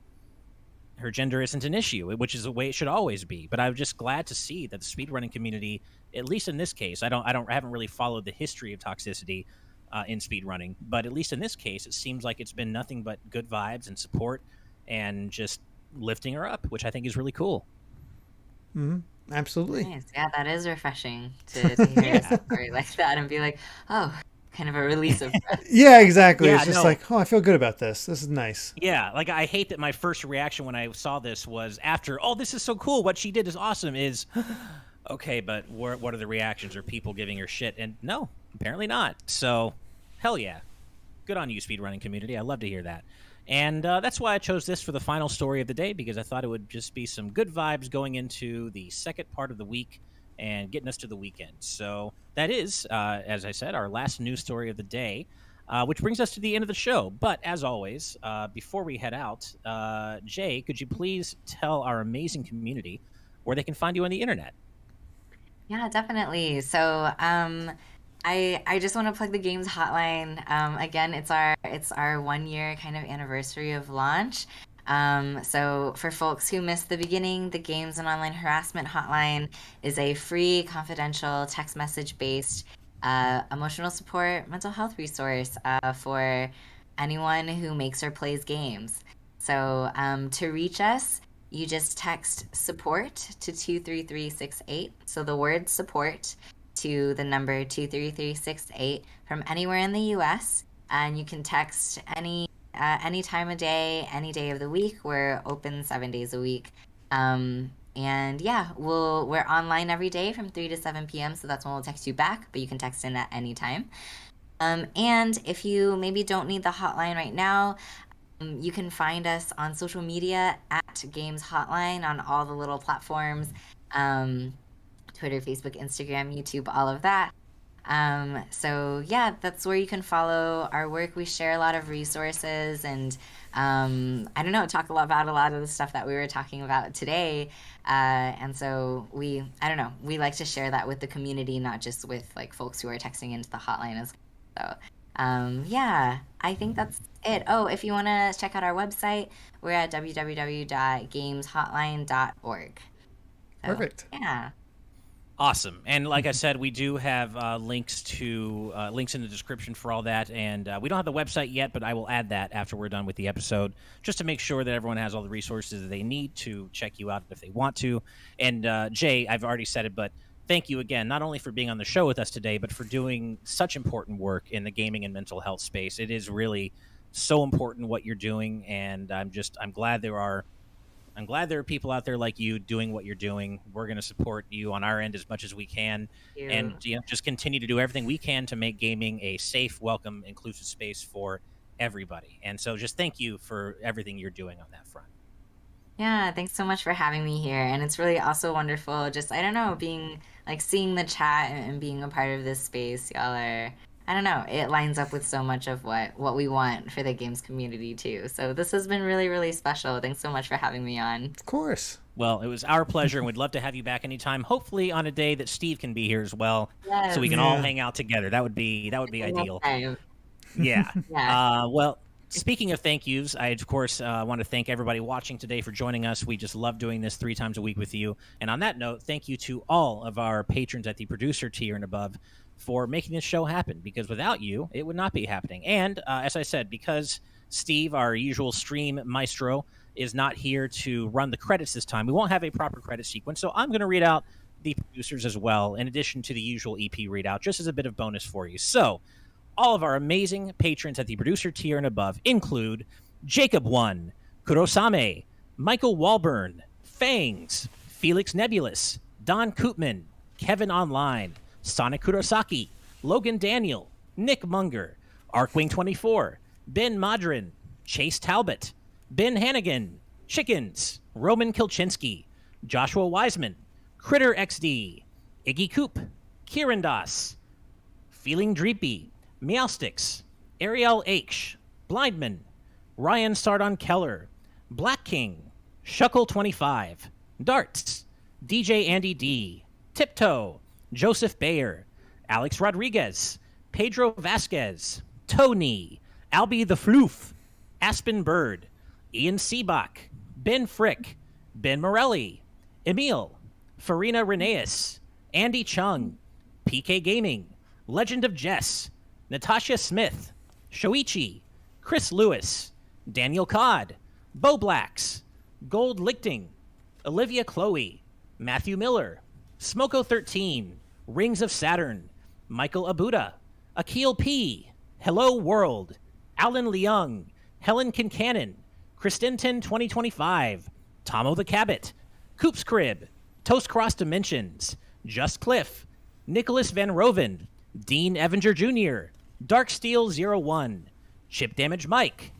her gender isn't an issue, which is the way it should always be. But I'm just glad to see that the speedrunning community, at least in this case, I haven't really followed the history of toxicity in speedrunning, but at least in this case, it seems like it's been nothing but good vibes and support and just lifting her up, which I think is really cool. Mm-hmm. Absolutely. Nice. Yeah, that is refreshing to hear a story like that and be like, oh, kind of a release of breath. Yeah, exactly. Yeah, it's just like, oh, I feel good about this. This is nice. Yeah, like I hate that my first reaction when I saw this was after, oh, this is so cool, what she did is awesome, is okay, but what are the reactions? Are people giving her shit? And no, apparently not. So, hell yeah. Good on you, speedrunning community. I love to hear that. And that's why I chose this for the final story of the day, because I thought it would just be some good vibes going into the second part of the week and getting us to the weekend. So that is, as I said, our last news story of the day, which brings us to the end of the show. But as always, before we head out, Jay, could you please tell our amazing community where they can find you on the internet? Yeah, definitely. So, I just want to plug the games hotline. Again, it's our 1 year kind of anniversary of launch. So for folks who missed the beginning, the Games and Online Harassment Hotline is a free, confidential, text message based emotional support mental health resource for anyone who makes or plays games. So to reach us, you just text support to 23368. So the word support to the number 23368 from anywhere in the US. And you can text any time of day, any day of the week. We're open 7 days a week. And yeah, we're online every day from 3 to 7 p.m. So that's when we'll text you back, but you can text in at any time. And if you maybe don't need the hotline right now, you can find us on social media at Games Hotline on all the little platforms, Twitter, Facebook, Instagram, YouTube, all of that. So yeah, that's where you can follow our work. We share a lot of resources and I don't know, talk about a lot of the stuff that we were talking about today. And so we like to share that with the community, not just with like folks who are texting into the hotline as well. So yeah, I think that's it. Oh, if you want to check out our website, we're at www.gameshotline.org. So, Perfect. Yeah. Awesome. And like I said, we do have links in the description for all that. And we don't have the website yet, but I will add that after we're done with the episode, just to make sure that everyone has all the resources that they need to check you out if they want to. And Jay, I've already said it, but thank you again, not only for being on the show with us today, but for doing such important work in the gaming and mental health space. It is really so important what you're doing. And I'm glad there are people out there like you doing what you're doing. We're going to support you on our end as much as we can, and just continue to do everything we can to make gaming a safe, welcome, inclusive space for everybody. And so just thank you for everything you're doing on that front. Yeah, thanks so much for having me here. And it's really also wonderful just, I don't know, being like seeing the chat and being a part of this space. Y'all are I don't know, it lines up with so much of what we want for the games community too. So this has been really, really special. Thanks so much for having me on. Of course. Well, it was our pleasure, and we'd love to have you back anytime. Hopefully, on a day that Steve can be here as well, Yes. so we can all hang out together. That would be ideal. Time. Yeah. Yeah. Well, speaking of thank yous, I of course want to thank everybody watching today for joining us. We just love doing this 3 times a week with you. And on that note, thank you to all of our patrons at the producer tier and above for making this show happen, because without you, it would not be happening. And as I said, because Steve, our usual stream maestro, is not here to run the credits this time, we won't have a proper credit sequence. So I'm going to read out the producers as well, in addition to the usual EP readout, just as a bit of bonus for you. So all of our amazing patrons at the producer tier and above include Jacob One, Kurosame, Michael Walburn, Fangs, Felix Nebulous, Don Koopman, Kevin Online, Sonic Kurosaki, Logan Daniel, Nick Munger, Arkwing24, Ben Modrin, Chase Talbot, Ben Hannigan, Chickens, Roman Kilchinsky, Joshua Wiseman, Critter XD, Iggy Coop, Kieran Das, Feeling Dreepy, Meowsticks, Ariel H, Blindman, Ryan Sardon Keller, Black King, Shuckle25, Darts, DJ Andy D, Tiptoe, Joseph Bayer, Alex Rodriguez, Pedro Vasquez, Tony, Albie the Floof, Aspen Bird, Ian Seabach, Ben Frick, Ben Morelli, Emil, Farina Reneus, Andy Chung, PK Gaming, Legend of Jess, Natasha Smith, Shoichi, Chris Lewis, Daniel Codd, Bo Blacks, Gold Lichting, Olivia Chloe, Matthew Miller, Smoko13, Rings of Saturn, Michael Abuda, Akil P, Hello World, Alan Leung, Helen Kincannon, Kristinton 2025, Tomo the Cabot, Coop's Crib, Toast Cross Dimensions, Just Cliff, Nicholas Van Roven, Dean Evinger Jr., Darksteel01, Chip Damage Mike,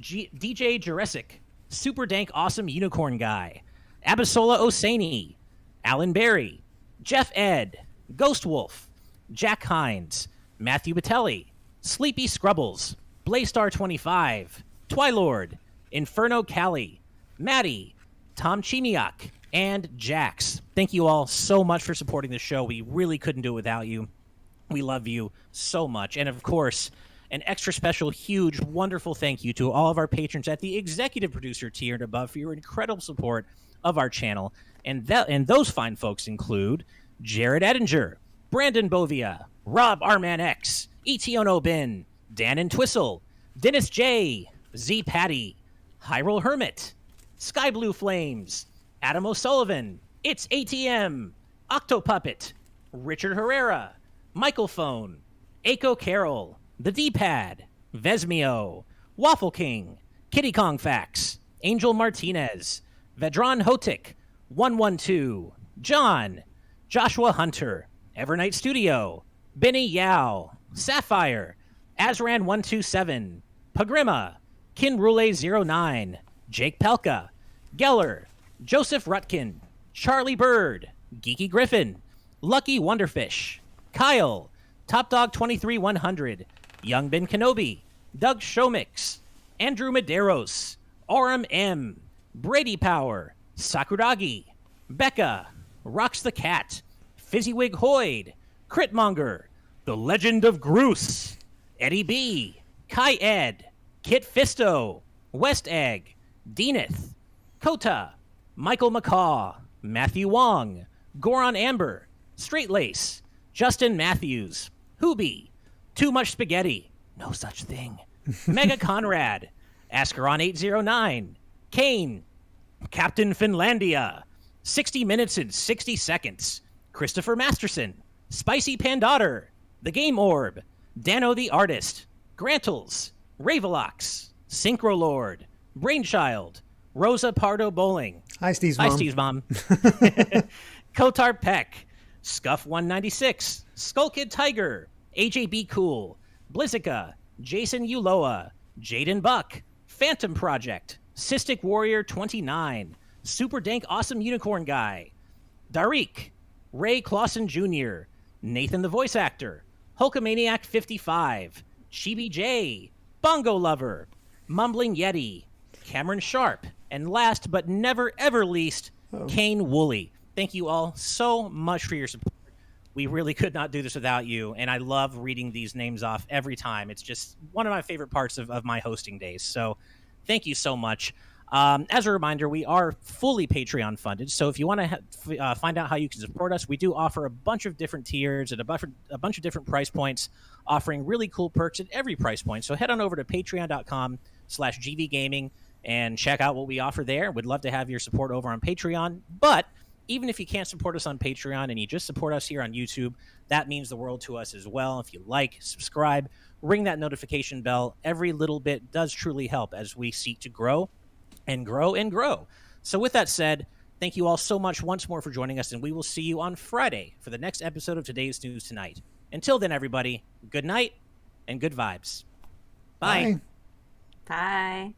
DJ Jurassic, Super Dank Awesome Unicorn Guy, Abisola Osani, Alan Berry, Jeff Ed, Ghost Wolf, Jack Hines, Matthew Batelli, Sleepy Scrubbles, Blaystar25, Twilord, Inferno Callie, Maddie, Tom Chimiak, and Jax. Thank you all so much for supporting the show. We really couldn't do it without you. We love you so much. And of course, an extra special, huge, wonderful thank you to all of our patrons at the executive producer tier and above for your incredible support of our channel. And those fine folks include Jared Edinger, Brandon Bovia, Rob Arman X, Etiono Bin, Dan and Twistle, Dennis J, Z Patty, Hyrule Hermit, Sky Blue Flames, Adam O'Sullivan, It's ATM, Octopuppet, Richard Herrera, Michael Phone, Aiko Carroll, The D-Pad, Vesmio, Waffle King, Kitty Kong Fax, Angel Martinez, Vedran Hotik, 112, John, Joshua Hunter, Evernight Studio, Benny Yao, Sapphire, Azran127, Pagrima, Kinrule09, Jake Pelka, Geller, Joseph Rutkin, Charlie Bird, Geeky Griffin, Lucky Wonderfish, Kyle, Top Dog 23100, Young Ben Kenobi, Doug Shomix, Andrew Medeiros, Aurum M, Brady Power, Sakuragi, Becca, Rocks the Cat, Fizzywig Hoyd, Critmonger, The Legend of Groose, Eddie B, Kai Ed, Kit Fisto, West Egg, Deaneth, Kota, Michael McCaw, Matthew Wong, Goron Amber, Straight Lace, Justin Matthews, Hoobie, Too Much Spaghetti, No Such Thing, Mega Conrad, Ascaron809, Kane, Captain Finlandia, 60 Minutes and 60 Seconds, Christopher Masterson, Spicy Pandotter, The Game Orb, Dano the Artist, Grantles, Ravelox, Synchro Lord, Brainchild, Rosa Pardo Bowling. Hi, Steve's mom. Hi, Steve's mom. Kotar Peck, Scuff196, Skull Kid Tiger, AJB Cool, Blizzica, Jason Uloa, Jaden Buck, Phantom Project, Cystic Warrior 29, Super Dank Awesome Unicorn Guy, Darik, Ray Clausen Jr., Nathan the Voice Actor, Hulkamaniac55, Chibi J, Bongo Lover, Mumbling Yeti, Cameron Sharp, and last but never ever least, Kane Woolley. Thank you all so much for your support. We really could not do this without you, and I love reading these names off every time. It's just one of my favorite parts of my hosting days. So thank you so much. As a reminder, we are fully Patreon funded, so if you want to find out how you can support us, we do offer a bunch of different tiers at a bunch of different price points, offering really cool perks at every price point. So head on over to patreon.com/gvgaming and check out what we offer there. We'd love to have your support over on Patreon, but even if you can't support us on Patreon and you just support us here on YouTube, that means the world to us as well. If you like, subscribe, ring that notification bell. Every little bit does truly help as we seek to grow and grow and grow. So with that said, thank you all so much once more for joining us, and we will see you on Friday for the next episode of Today's News Tonight. Until then, everybody, good night and good vibes. Bye. Bye.